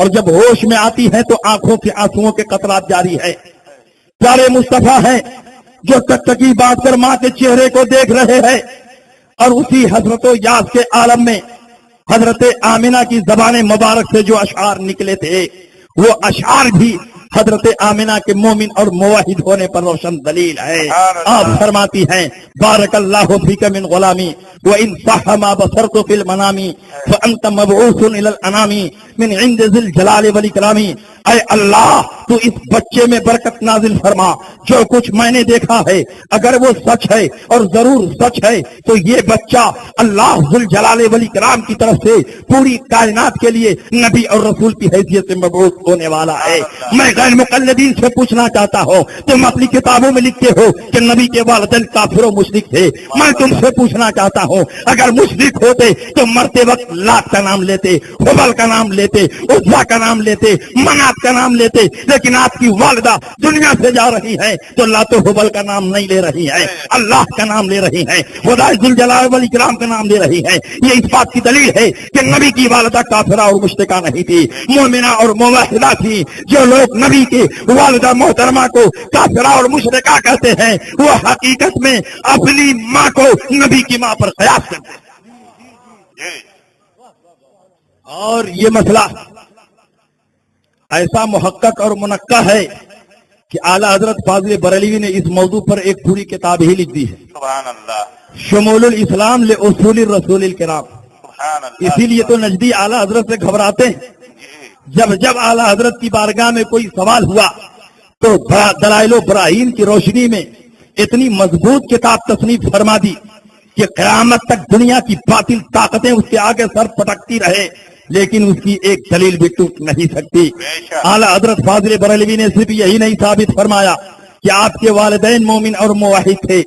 B: اور جب ہوش میں آتی ہے تو آنکھوں سے آنسوؤں کے قطرات جاری ہے. پیارے مصطفیٰ ہیں جو ٹکٹکی باندھ کر ماں کے چہرے کو دیکھ رہے ہیں، اور اسی حضرت و یاس کے عالم میں حضرت آمنہ کی زبان مبارک سے جو اشعار نکلے تھے، وہ اشعار بھی حضرت آمنہ کے مومن اور موحد ہونے پر روشن دلیل ہے. آپ فرماتی ہیں بارک اللہ فیک من غلامی وان صح ما بصرت فی المنام فانت مبعوث الی الانام من عند ذی الجلال والاکرام. اے اللہ تو اس بچے میں برکت نازل فرما، جو کچھ میں نے دیکھا ہے اگر وہ سچ ہے اور ضرور سچ ہے تو یہ بچہ اللہ ذو الجلال والاکرام کی طرف سے پوری کائنات کے لیے نبی اور رسول کی حیثیت سے مبعوث ہونے والا ہے. میں غیر مقلدین سے پوچھنا چاہتا ہوں، تم اپنی کتابوں میں لکھتے ہو کہ نبی کے والدین کافر و مشرک تھے. میں تم سے پوچھنا چاہتا ہوں اگر مشرک ہوتے تو مرتے وقت لات کا نام لیتے، حبل کا نام لیتے، عزا کا نام لیتے، منات کا نام لیتے. لیکن آپ کی والدہ دنیا سے جا رہی ہے تو لات و حبل کا نام نہیں لے رہی ہے، اللہ کا نام لے رہی ہے، خدا ذو الجلال والاکرام کا نام لے رہی ہے. یہ اس بات کی دلیل ہے کہ نبی کی والدہ کافرہ اور مشرکہ نہیں تھی، مومنہ اور موحدہ تھی. جو لوگ نبی کی والدہ محترمہ کو کافرہ اور مشرکہ کہتے ہیں وہ حقیقت میں اپنی ماں کو نبی کی ماں پر قیاس کرتے ہیں. اور یہ مسئلہ ایسا محقق اور منقع ہے کہ اعلیٰ حضرت فاضل بریلوی نے اس موضوع پر ایک پوری کتاب ہی لکھ دی ہے،
A: سبحان اللہ،
B: شمول الاسلام لاصول الرسول الکرام.
A: سبحان اللہ.
B: اسی لیے تو نجدی اعلیٰ حضرت سے گھبراتے ہیں. جب اعلیٰ حضرت کی بارگاہ میں کوئی سوال ہوا تو دلائل و براہین کی روشنی میں اتنی مضبوط کتاب تصنیف فرما دی کہ قیامت تک دنیا کی باطل طاقتیں اس کے آگے سر پٹکتی رہے، لیکن اس کی ایک دلیل بھی ٹوٹ نہیں سکتی. اعلیٰ حضرت فاضل بریلوی نے صرف یہی نہیں ثابت فرمایا کہ آپ کے والدین مومن اور موحد تھے،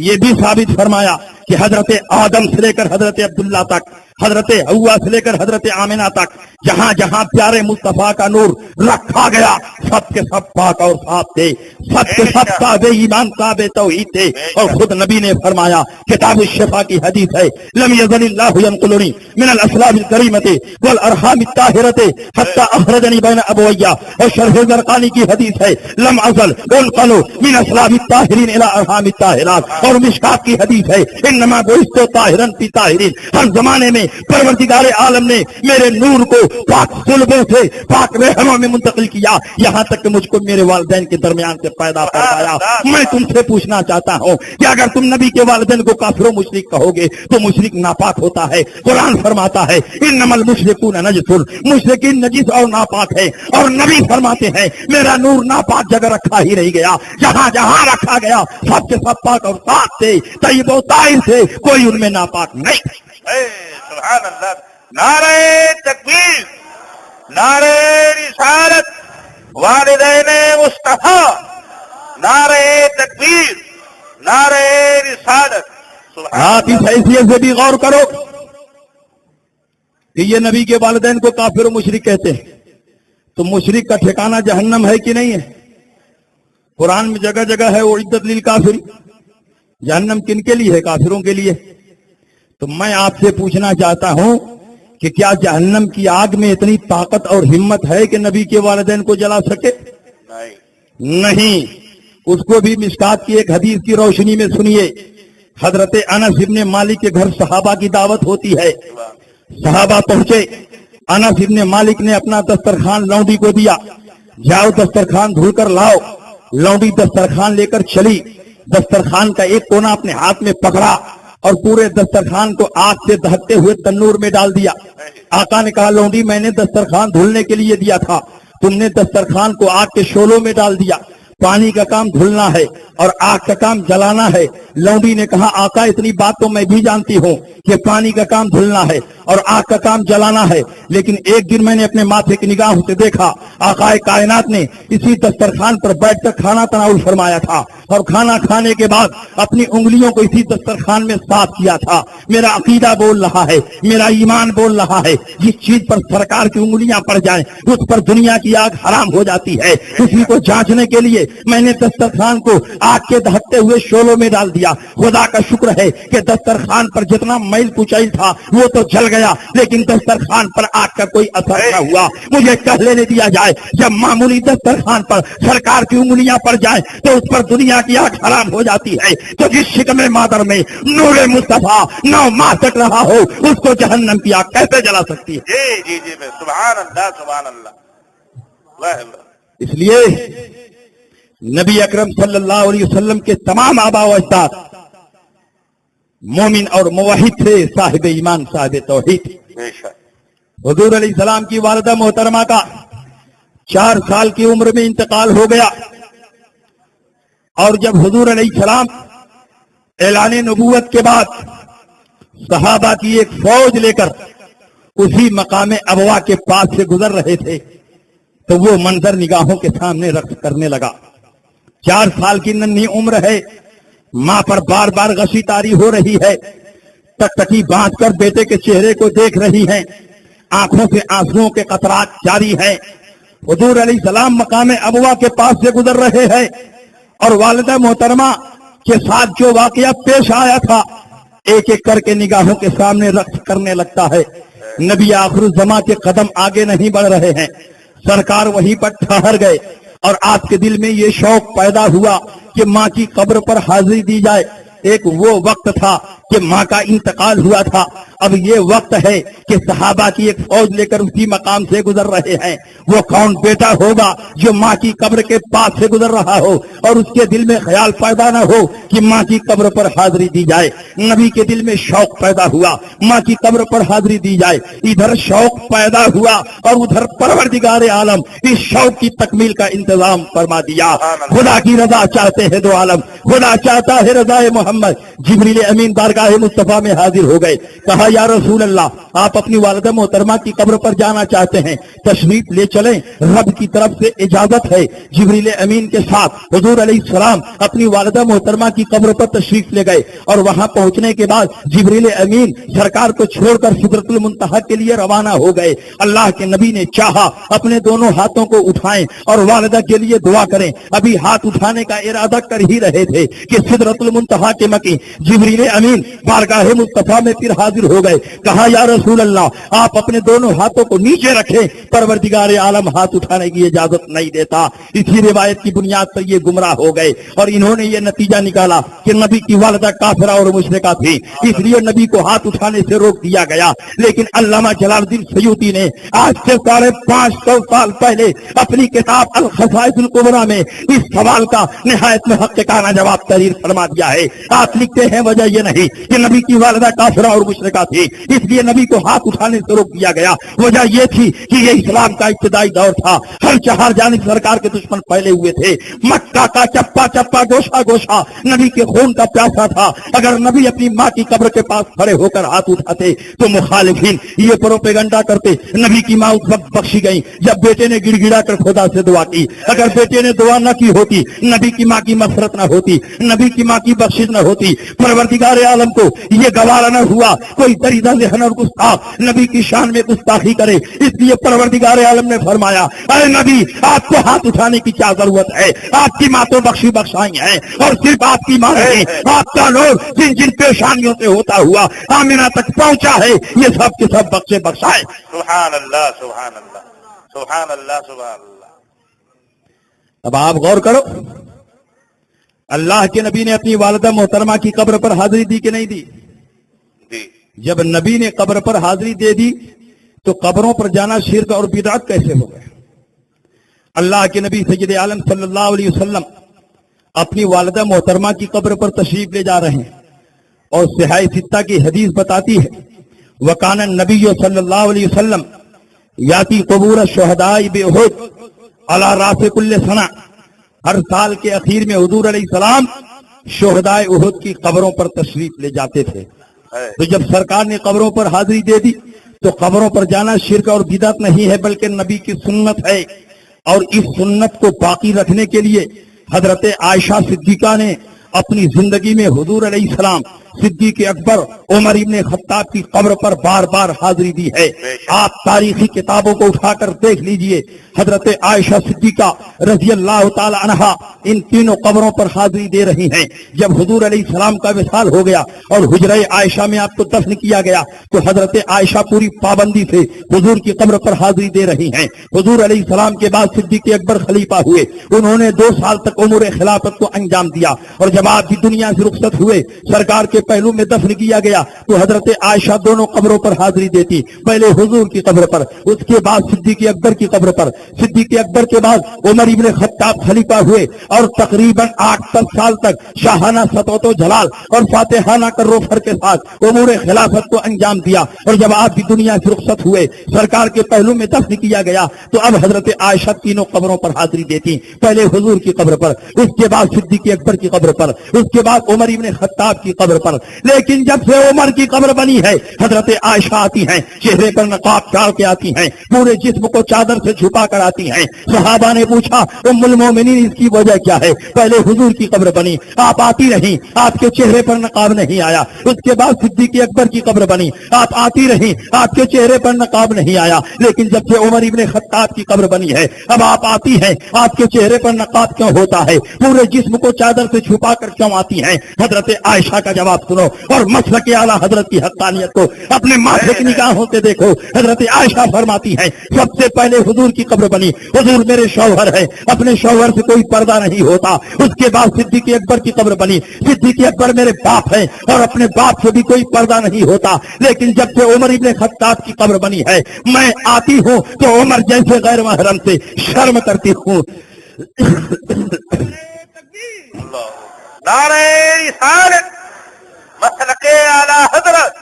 B: یہ بھی ثابت فرمایا کہ حضرت آدم سے لے کر حضرت عبداللہ تک، حضرت حوا سے لے کر حضرت آمنہ تک جہاں جہاں پیارے مصطفیٰ کا نور رکھا گیا سب کے سب پاک اور صاف تھے، سب کے سب تابع ایمان تابع توحید تھے. اور خود نبی نے فرمایا، کتاب الشفا کی حدیث ہے، لم یزل اللہ ینقلنی من الاسلام الکریمۃ والارحام الطاہرۃ حتی اخرجنی بین ابویہ. اور شرح زرقانی کی حدیث ہے، لم ازل انقل من اسلام الطاہرین الی ارحام الطاہرات. اور مشکات کی حدیث ہے، انما بعثت طاہرا فی طاہرین. ہر زمانے میں پروردگار عالم نے میرے نور کو پاک صلبوں سے پاک رحموں میں منتقل کیا، یہاں تک کہ مجھ کو میرے والدین کے درمیان سے پیدا فرمایا. میں تم سے پوچھنا چاہتا ہوں کہ اگر تم نبی کے والدین کو کافر و مشرک کہو گے تو مشرک ناپاک ہوتا ہے. قرآن فرماتا ہے انما المشرکون نجس، مشرکین نجس اور ناپاک ہے. اور نبی فرماتے ہیں میرا نور ناپاک جگہ رکھا ہی نہیں گیا، جہاں جہاں رکھا گیا سب کے سب پاک اور پاک تھے، طیب و طاہر تھے، کوئی ان میں ناپاک نہیں.
A: سبحان اللہ. نعرہ تکبیر، نعرہ رسالت، والدین مصطفیٰ، نعرہ تکبیر، نعرہ رسالت.
B: آپ اس حیثیت سے بھی غور کرو کہ یہ نبی کے والدین کو کافر و مشرک کہتے ہیں، تو مشرک کا ٹھکانہ جہنم ہے کہ نہیں ہے؟ قرآن میں جگہ جگہ ہے اعدت للکافرین. جہنم کن کے لیے ہے؟ کافروں کے لیے. تو میں آپ سے پوچھنا چاہتا ہوں کہ کیا جہنم کی آگ میں اتنی طاقت اور ہمت ہے کہ نبی کے والدین کو جلا سکے؟ نہیں. اس کو بھی مشکات کی ایک حدیث کی روشنی میں سنیے. حضرت انس ابن مالک کے گھر صحابہ کی دعوت ہوتی ہے. صحابہ پہنچے، انس ابن مالک نے اپنا دسترخوان لونڈی کو دیا، جاؤ دسترخوان دھل کر لاؤ. لونڈی دسترخوان لے کر چلی، دسترخوان کا ایک کونا اپنے ہاتھ میں پکڑا اور پورے دسترخوان کو آگ سے دہکتے ہوئے تنور میں ڈال دیا. آقا نے کہا لونڈی میں نے دسترخوان دھلنے کے لیے دیا تھا، تم نے دسترخوان کو آگ کے شعلوں میں ڈال دیا. پانی کا کام دھلنا ہے اور آگ کا کام جلانا ہے. لونڈی نے کہا آقا اتنی بات تو میں بھی جانتی ہوں کہ پانی کا کام دھلنا ہے اور آگ کا کام جلانا ہے، لیکن ایک دن میں نے اپنے ماتھے کی نگاہوں سے دیکھا آقا کائنات نے اسی دسترخوان پر بیٹھ کر کھانا تناول فرمایا تھا اور کھانا کھانے کے بعد اپنی انگلیوں کو اسی دسترخوان میں صاف کیا تھا. میرا عقیدہ بول رہا ہے، میرا ایمان بول رہا ہے، جس چیز پر سرکار کی انگلیاں پڑ جائیں اس پر دنیا کی آگ حرام ہو جاتی ہے. اسی کو جانچنے کے لیے میں نے دسترخوان کو آگ کے دہتے ہوئے شعلوں میں ڈال دیا. خدا کا شکر ہے کہ دسترخوان پر جتنا میل کچیل تھا وہ تو جل گیا, لیکن دسترخوان پر آگ کا کوئی اثر نہ ہوا. مجھے کہہ لینے دیا جائے, جب معمولی دسترخوان پر سرکار کی انگلیاں پڑ جائیں تو اس پر دنیا کی آگ حرام ہو جاتی ہے, تو جس شکم مادر میں نور مصطفیٰ 9 ماہ تک رہا ہو اس کو جہنم کی آگ کیسے جلا سکتی ہے؟
A: جی سبحان اللہ سبحان اللہ. اللہ اللہ.
B: اس لیے نبی اکرم صلی اللہ علیہ وسلم کے تمام آبا و اجداد مومن اور موحد تھے, صاحب ایمان صاحب توحید.
A: بے شک.
B: حضور علیہ السلام کی والدہ محترمہ کا 4 سال کی عمر میں انتقال ہو گیا, اور جب حضور علیہ السلام اعلان نبوت کے بعد صحابہ کی ایک فوج لے کر اسی مقام ابوا کے پاس سے گزر رہے تھے تو وہ منظر نگاہوں کے سامنے رقص کرنے لگا. 4 سال کی ننھی عمر ہے, ماں پر بار بار غشی طاری ہو رہی ہے, ٹکٹکی باندھ کر بیٹے کے چہرے کو دیکھ رہی ہیں, آنکھوں سے آنسوؤں کے قطرات جاری ہیں. حضور علیہ السلام مقام ابوا کے پاس سے گزر رہے ہیں اور والدہ محترمہ کے ساتھ جو واقعہ پیش آیا تھا ایک ایک کر کے نگاہوں کے سامنے رقص کرنے لگتا ہے. نبی آخر الزماں کے قدم آگے نہیں بڑھ رہے ہیں, سرکار وہیں پر ٹھہر گئے, اور آپ کے دل میں یہ شوق پیدا ہوا کہ ماں کی قبر پر حاضری دی جائے. ایک وہ وقت تھا کہ ماں کا انتقال ہوا تھا, اب یہ وقت ہے کہ صحابہ کی ایک فوج لے کر اسی مقام سے گزر رہے ہیں. وہ کون بیٹا ہوگا جو ماں کی قبر کے پاس سے گزر رہا ہو اور اس کے دل میں خیال پیدا نہ ہو کہ ماں کی قبر پر حاضری دی جائے. نبی کے دل میں شوق پیدا ہوا, ماں کی قبر پر حاضری دی جائے. ادھر شوق پیدا ہوا اور ادھر پروردگار عالم اس شوق کی تکمیل کا انتظام فرما دیا. خدا کی رضا چاہتے ہیں دو عالم, خدا چاہتا ہے رضا محمد. جبریل امین بارگاہ مصطفیٰ میں حاضر ہو گئے, کہا یا رسول اللہ, آپ اپنی والدہ محترمہ کی قبر پر جانا چاہتے ہیں, تشریف لے چلیں, رب کی طرف سے اجازت ہے. جبریل امین کے ساتھ حضور علیہ السلام اپنی والدہ محترمہ کی قبر پر تشریف لے گئے, اور وہاں پہنچنے کے بعد جبریل امین سرکار کو چھوڑ کر سدرۃ المنتہا کے لیے روانہ ہو گئے. اللہ کے نبی نے چاہا اپنے دونوں ہاتھوں کو اٹھائیں اور والدہ کے لیے دعا کریں. ابھی ہاتھ اٹھانے کا ارادہ کر ہی رہے تھے کہ سدرۃ المنتہا کے مکی جبریل امین بارگاہ مصطفیٰ میں پھر حاضر ہو گئے. کہا یا رسول اللہ, آپ اپنے دونوں ہاتھوں کو نیچے رکھیں, پروردگار عالم ہاتھ اٹھانے کی اجازت نہیں دیتا. اسی روایت کی بنیاد پر یہ گمراہ ہو گئے اور انہوں نے یہ نتیجہ نکالا کہ نبی کی والدہ کافرہ اور مشرکہ تھی, اس لیے نبی کو ہاتھ اٹھانے سے روک دیا گیا. لیکن علامہ جلال الدین سیوطی نے آج سے 550 سال پہلے اپنی کتاب الخصائص الکبریٰ میں اس سوال کا نہایت محققانہ جواب تحریر فرما دیا ہے. آپ لکھتے ہیں وجہ یہ نہیں کہ نبی کی والدہ کافرہ اور مشرکہ تھی اس لیے نبی کو ہاتھ اٹھانے سے روک دیا گیا. وجہ یہ تھی کہ یہ اسلام کا ابتدائی دور تھا, ہر چہار جانب سرکار کے دشمن پھیلے ہوئے تھے. مکہ کا چپا چپا گوشہ گوشہ نبی کے خون کا پیاسا تھا. اگر نبی اپنی ماں کی قبر کے پاس کھڑے ہو کر ہاتھ اٹھاتے تو مخالفین یہ پروپیگنڈا کرتے نبی کی ماں اس وقت بخشی گئی جب بیٹے نے گڑ گڑا کر خدا سے دعا کی. اگر بیٹے نے دعا نہ کی ہوتی نبی کی ماں کی مغفرت نہ ہوتی, نبی کی ماں کی بخشش نہ ہوتی. پروردگار عالم کو یہ گوارا نہ ہوا کوئی دریدہ ذہن اور گستاخ نبی کی شان میں گستاخی کرے, اس لیے پروردگار عالم نے فرمایا اے نبی آپ کو ہاتھ اٹھانے کی کیا ضرورت ہے, آپ کی ماں تو بخشی بخشائی ہیں, اور صرف آپ کی ماں نہیں, آپ کا نور جن جن پیشانیوں سے ہوتا ہوا آمینہ تک پہنچا ہے یہ سب کے سب بخشے بخشائے.
A: سبحان اللہ سبحان اللہ سبحان اللہ سبحان اللہ.
B: اب آپ غور کرو, اللہ کے نبی نے اپنی والدہ محترمہ کی قبر پر حاضری دی کہ نہیں دی؟ جب نبی نے قبر پر حاضری دے دی تو قبروں پر جانا شرک اور بدعت کیسے ہو گئے؟ اللہ کے نبی سید عالم صلی اللہ علیہ وسلم اپنی والدہ محترمہ کی قبر پر تشریف لے جا رہے ہیں, اور صحیح ستہ کی حدیث بتاتی ہے وکان النبی صلی اللہ علیہ وسلم یاتی قبور الشہداء بأحد علی راس کل سنہ, ہر سال کے اخیر میں حضور علیہ السلام شہداء احد کی قبروں پر تشریف لے جاتے تھے. تو جب سرکار نے قبروں پر حاضری دے دی تو قبروں پر جانا شرک اور بدعت نہیں ہے بلکہ نبی کی سنت ہے, اور اس سنت کو باقی رکھنے کے لیے حضرت عائشہ صدیقہ نے اپنی زندگی میں حضور علیہ السلام صدیق اکبر عمر ابن خطاب کی قبر پر بار بار حاضری دی ہے. آپ تاریخی کتابوں کو اٹھا کر دیکھ لیجئے، حضرت عائشہ صدیقہ رضی اللہ تعالی عنہا ان تینوں قبروں پر حاضری دے رہی ہیں. جب حضور علیہ السلام کا وصال ہو گیا اور حجرہ عائشہ میں آپ کو دفن کیا گیا تو حضرت عائشہ پوری پابندی سے حضور کی قبر پر حاضری دے رہی ہیں. حضور علیہ السلام کے بعد صدیق اکبر خلیفہ ہوئے، انہوں نے 2 سال تک امور خلافت کو انجام دیا، اور جب آپ کی دنیا سے رخصت ہوئے سرکار کے پہلو میں دفن کیا گیا تو حضرت عائشہ دونوں قبروں پر حاضری دیتی، پہلے حضور کی قبر پر، اس کے بعد صدیق اکبر کی قبر پر. صدیق اکبر کے بعد عمر ابن خطاب خلیفہ ہوئے اور تقریباً 8-10 سال تک شاہانہ سطوت و جلال اور فاتحانہ کر و فر کے ساتھ امور خلافت کو انجام دیا. اور جب آپ کی دنیا سے رخصت ہوئے سرکار کے پہلو میں دفن کیا گیا تو اب حضرت عائشہ تینوں قبروں پر حاضری دیتی، پہلے حضور کی قبر پر، اس کے بعد صدیق اکبر کی قبر پر، اس کے بعد عمر ابن خطاب کی قبر پر. لیکن جب سے عمر کی قبر بنی ہے حضرت عائشہ آتی ہیں، چہرے پر نقاب ڈال کے آتی ہیں، پورے جسم کو چادر سے چھپا کر آتی ہیں. صحابہ نے پوچھا ام المومنین اس کی وجہ کیا ہے؟ پہلے حضور کی قبر بنی، آپ آتی رہیں، آپ کے چہرے پر نقاب نہیں آیا. اس کے بعد صدیق اکبر کی قبر بنی، آپ آتی رہیں، آپ کے چہرے پر نقاب نہیں آیا. لیکن جب سے عمر ابن خطاب کی قبر بنی ہے اب آپ آتی ہیں، آپ کے چہرے پر نقاب کیوں ہوتا ہے؟ پورے جسم کو چادر سے چھپا کر کیوں آتی ہیں؟ حضرت عائشہ کا جواب سنو اور مسلک اعلیٰ حضرت کی حقانیت کو اپنے ماتھے کی نگاہوں سے دیکھو. حضرت عائشہ فرماتی ہیں سب سے پہلے حضور کی قبر بنی، حضور میرے شوہر ہے، اپنے شوہر سے کوئی پردہ نہیں ہوتا. اس کے بعد صدیق اکبر کی قبر بنی، صدیق اکبر میرے باپ ہیں اور اپنے باپ سے بھی کوئی پردہ نہیں ہوتا. لیکن جب سے عمر ابن خطاب کی قبر بنی ہے میں آتی ہوں تو عمر جیسے غیر محرم سے شرم کرتی ہوں.
A: نعرہ رسالت، مسلک اعلی حضرت،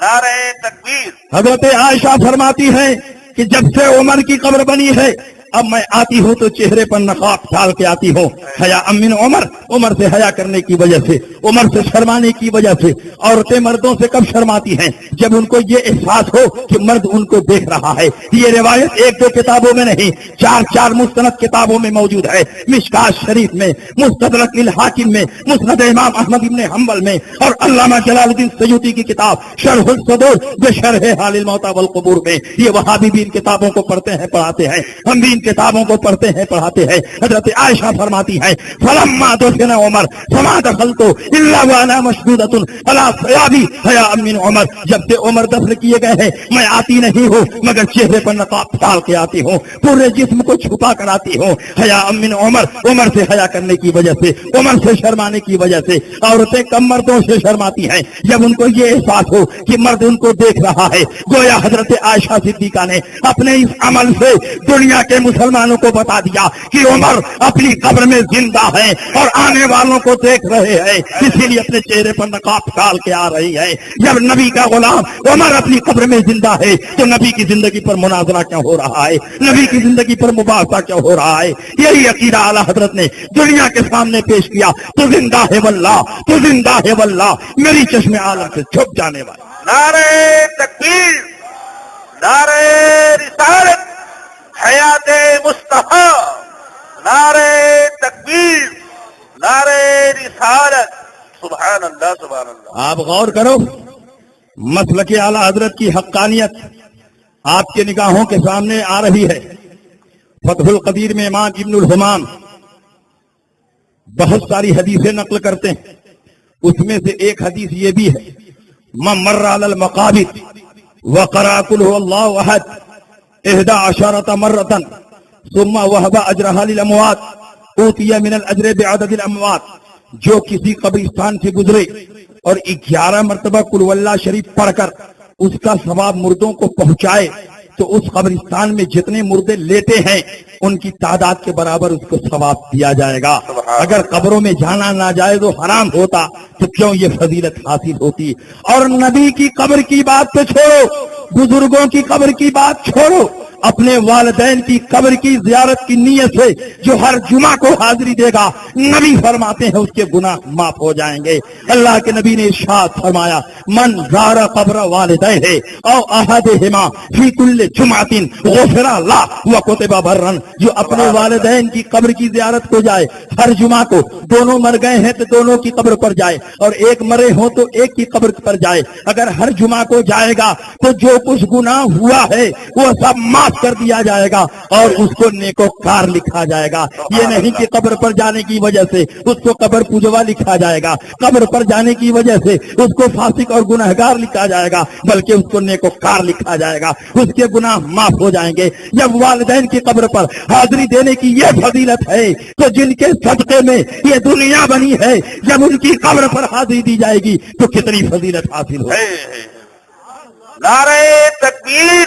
A: نعرہ تکبیر.
B: حضرت عائشہ فرماتی ہیں کہ جب سے عمر کی قبر بنی ہے اب میں آتی ہوں تو چہرے پر نقاب ڈال کے آتی ہوں. حیا من عمر، عمر سے حیا کرنے کی وجہ سے، عمر سے شرمانے کی وجہ سے. عورتیں مردوں سے کب شرماتی ہیں؟ جب ان کو یہ احساس ہو کہ مرد ان کو دیکھ رہا ہے. یہ روایت 1-2 کتابوں میں نہیں 4 مستند کتابوں میں موجود ہے، مشکات شریف میں، مستدرک الحاکم میں، مسند امام احمد ابن حنبل میں، اور علامہ جلال الدین سیوطی کی کتاب شرح الصدور بشرح حال الموتى والقبور میں. یہ وہابی بھی ان کتابوں کو پڑھتے ہیں پڑھاتے ہیں، ہم بھی ان کتابوں کو پڑھتے ہیں پڑھاتے ہیں. حضرت عائشہ فرماتی ہیں فلما دفن عمر فما دخلت الا وانا مشدودۃ علی ثيابي حياء من عمر. جب سے عمر دفن کیے گئے ہیں میں آتی نہیں ہوں مگر چہرے پر نقاب ڈال کے آتی ہوں، پورے جسم کو چھپا کر آتی ہوں. حیاء من عمر، عمر سے حیا کرنے کی وجہ سے، عمر سے شرمانے کی وجہ سے. عورتیں کم مردوں سے شرماتی ہیں جب ان کو یہ احساس ہو کہ مرد ان کو دیکھ رہا ہے. گویا حضرت عائشہ صدیقہ نے اپنے اس عمل سے دنیا کے مسلمانوں کو بتا دیا کہ عمر اپنی قبر میں زندہ ہے اور آنے والوں کو دیکھ رہے ہیں، اسی لیے اپنے چہرے پر نقاب ڈال کے آ رہی ہے. جب نبی کا غلام عمر اپنی قبر میں زندہ ہے تو نبی کی زندگی پر مناظرہ کیوں ہو رہا ہے؟ نبی کی زندگی پر مباحثہ کیوں ہو رہا ہے؟ یہی عقیدہ اعلیٰ حضرت نے دنیا کے سامنے پیش کیا. تو زندہ ہے واللہ، تو زندہ ہے واللہ، میری چشم عالم سے چھپ جانے والا.
A: نعرہ تکبیر، نعرہ رسالت، حیات مصطفیٰ، نعرہ تکبیر، نعرہ رسالت. سبحان اللہ سبحان اللہ.
B: آپ غور کرو، مسلک اعلیٰ حضرت کی حقانیت آپ کے نگاہوں کے سامنے آ رہی ہے. فتح القدیر میں امام ابن الحمام بہت ساری حدیثیں نقل کرتے ہیں، اس میں سے ایک حدیث یہ بھی ہے من مر علی المقابر وقرأ قل هو اللہ احد 11 مرة ثم وهب اجرها للاموات اوتی من الاجر بعدد الاموات. جو کسی قبرستان سے گزرے اور 11 مرتبہ قل هو اللہ شریف پڑھ کر اس کا ثواب مردوں کو پہنچائے تو اس قبرستان میں جتنے مردے لیٹے ہیں ان کی تعداد کے برابر اس کو ثواب دیا جائے گا. اگر قبروں میں جانا ناجائز و حرام ہوتا تو کیوں یہ فضیلت حاصل ہوتی؟ اور نبی کی قبر کی بات تو چھوڑو، بزرگوں کی قبر کی بات چھوڑو، اپنے والدین کی قبر کی زیارت کی نیت سے جو ہر جمعہ کو حاضری دے گا، نبی فرماتے ہیں اس کے گناہ معاف ہو جائیں گے۔ اللہ کے نبی نے ارشاد فرمایا، من زار قبر والدیہ او احدہما فی کل جمعۃ غفر لہ وکتب برا، جو اپنے والدین کی قبر کی زیارت کو جائے ہر جمعہ کو، دونوں مر گئے ہیں تو دونوں کی قبر پر جائے، اور ایک مرے ہوں تو ایک کی قبر پر جائے، اگر ہر جمعہ کو جائے گا تو جو کچھ گناہ ہوا ہے وہ سب معاف کر دیا جائے گا اور اس کو نیکوکار لکھا جائے گا۔ یہ نہیں کہ قبر پر جانے کی وجہ سے اس کو قبر پوجوا لکھا جائے گا، قبر پر جانے کی وجہ سے اس کو فاسق اور گنہگار لکھا جائے گا، بلکہ اس کو نیکوکار لکھا جائے گا، اس کے گناہ معاف ہو جائیں گے۔ جب والدین کی قبر پر حاضری دینے کی یہ فضیلت ہے تو جن کے صدقے میں یہ دنیا بنی ہے، جب ان کی قبر پر حاضری دی جائے گی تو کتنی فضیلت حاصل ہو۔
A: نعرہ تکبیر،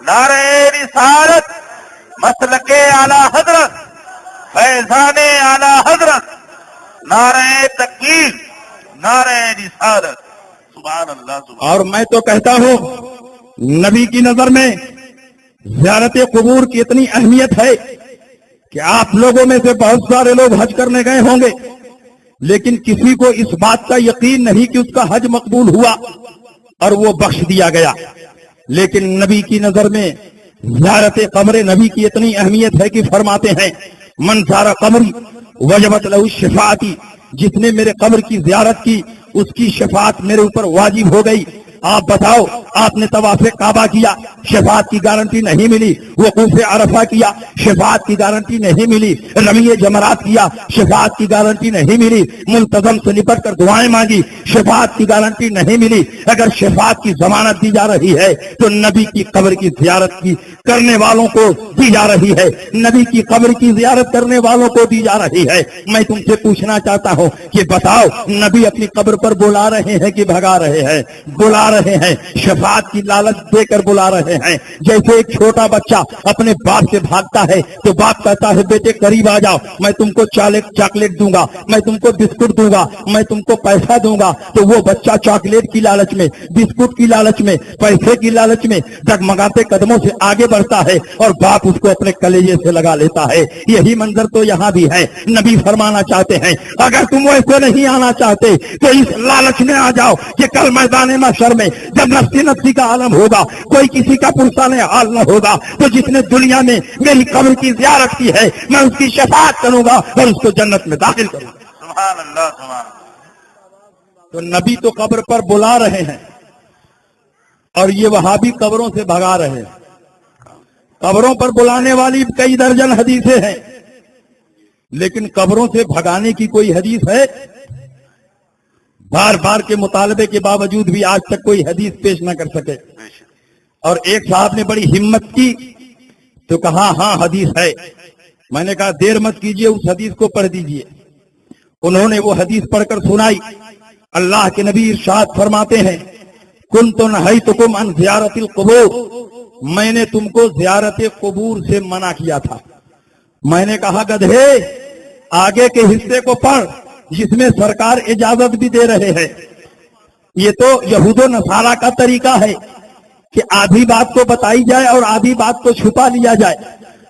A: نعرہ رسالت، مسلک اعلی حضرت، فیضان اعلی حضرت، نعرہ تکبیر، نعرہ رسالت، سبحان اللہ سبحان۔
B: اور میں تو کہتا ہوں نبی کی نظر میں زیارت قبور کی اتنی اہمیت ہے کہ آپ لوگوں میں سے بہت سارے لوگ حج کرنے گئے ہوں گے، لیکن کسی کو اس بات کا یقین نہیں کہ اس کا حج مقبول ہوا اور وہ بخش دیا گیا۔ لیکن نبی کی نظر میں زیارت قبر نبی کی اتنی اہمیت ہے کہ فرماتے ہیں، من زار قبری وجبت لہ الشفاعتی، جس نے میرے قبر کی زیارت کی اس کی شفاعت میرے اوپر واجب ہو گئی۔ آپ بتاؤ، آپ نے طواف کعبہ کیا، شفاعت کی گارنٹی نہیں ملی، وقوف عرفہ کیا، شفاعت کی گارنٹی نہیں ملی، رمی جمرات کیا، شفاعت کی گارنٹی نہیں ملی، منتظم سے نپٹ کر دعائیں مانگی، شفاعت کی گارنٹی نہیں ملی۔ اگر شفاعت کی ضمانت دی جا رہی ہے تو نبی کی قبر کی زیارت کی کرنے والوں کو دی جا رہی ہے، نبی کی قبر کی زیارت کرنے والوں کو دی جا رہی ہے۔ میں تم سے پوچھنا چاہتا ہوں کہ بتاؤ، نبی اپنی قبر پر بلا رہے ہیں کہ بھگا رہے ہیں؟ بلا رہے ہیں، شفاعت کی لالچ دے کر بلا رہے ہیں۔ جیسے ایک چھوٹا بچہ اپنے باپ سے بھاگتا ہے تو باپ کہتا ہے بیٹے قریب آ جاؤ، میں تم کو چاکلیٹ دوں گا، میں تم کو بسکٹ دوں گا، میں تم کو پیسہ دوں گا، تو وہ بچہ چاکلیٹ کی لالچ میں، بسکٹ کی لالچ میں، پیسے کی لالچ میں ڈگمگاتے قدموں سے آگے بڑھتا ہے اور باپ اس کو اپنے کلیجے سے لگا لیتا ہے۔ یہی منظر تو یہاں بھی ہے۔ نبی فرمانا چاہتے ہیں، اگر تم ویسے نہیں آنا چاہتے تو اس لالچ میں آ جاؤ کہ کل میدان محشر میں جب نفسی نفسی کا عالم ہوگا، کوئی کسی کا پرسان حال نہ ہوگا، تو جس نے دنیا میں میری قبر کی زیارت کی ہے میں اس کی شفاعت کروں گا اور اس کو جنت میں داخل کروں گا۔
A: سبحان اللہ سبحان۔
B: تو نبی تو قبر پر بلا رہے ہیں اور یہ وہابی قبروں سے بھگا رہے ہیں۔ قبروں پر بلانے والی کئی درجن حدیثیں ہیں، لیکن قبروں سے بھگانے کی کوئی حدیث ہے؟ بار بار کے مطالبے کے باوجود بھی آج تک کوئی حدیث پیش نہ کر سکے۔ اور ایک صاحب نے بڑی ہمت کی تو کہا ہاں حدیث ہے۔ میں نے کہا دیر مت کیجئے، اس حدیث کو پڑھ دیجئے۔ انہوں نے وہ حدیث پڑھ کر سنائی۔ اللہ کے نبی ارشاد فرماتے ہیں، کنت نہیتکم عن زیارت القبور، میں نے تم کو زیارت قبور سے منع کیا تھا۔ میں نے کہا گدھے، آگے کے حصے کو پڑھ جس میں سرکار اجازت بھی دے رہے ہیں۔ یہ تو یہود و نصارہ کا طریقہ ہے کہ آدھی بات کو بتائی جائے اور آدھی بات کو چھپا لیا جائے۔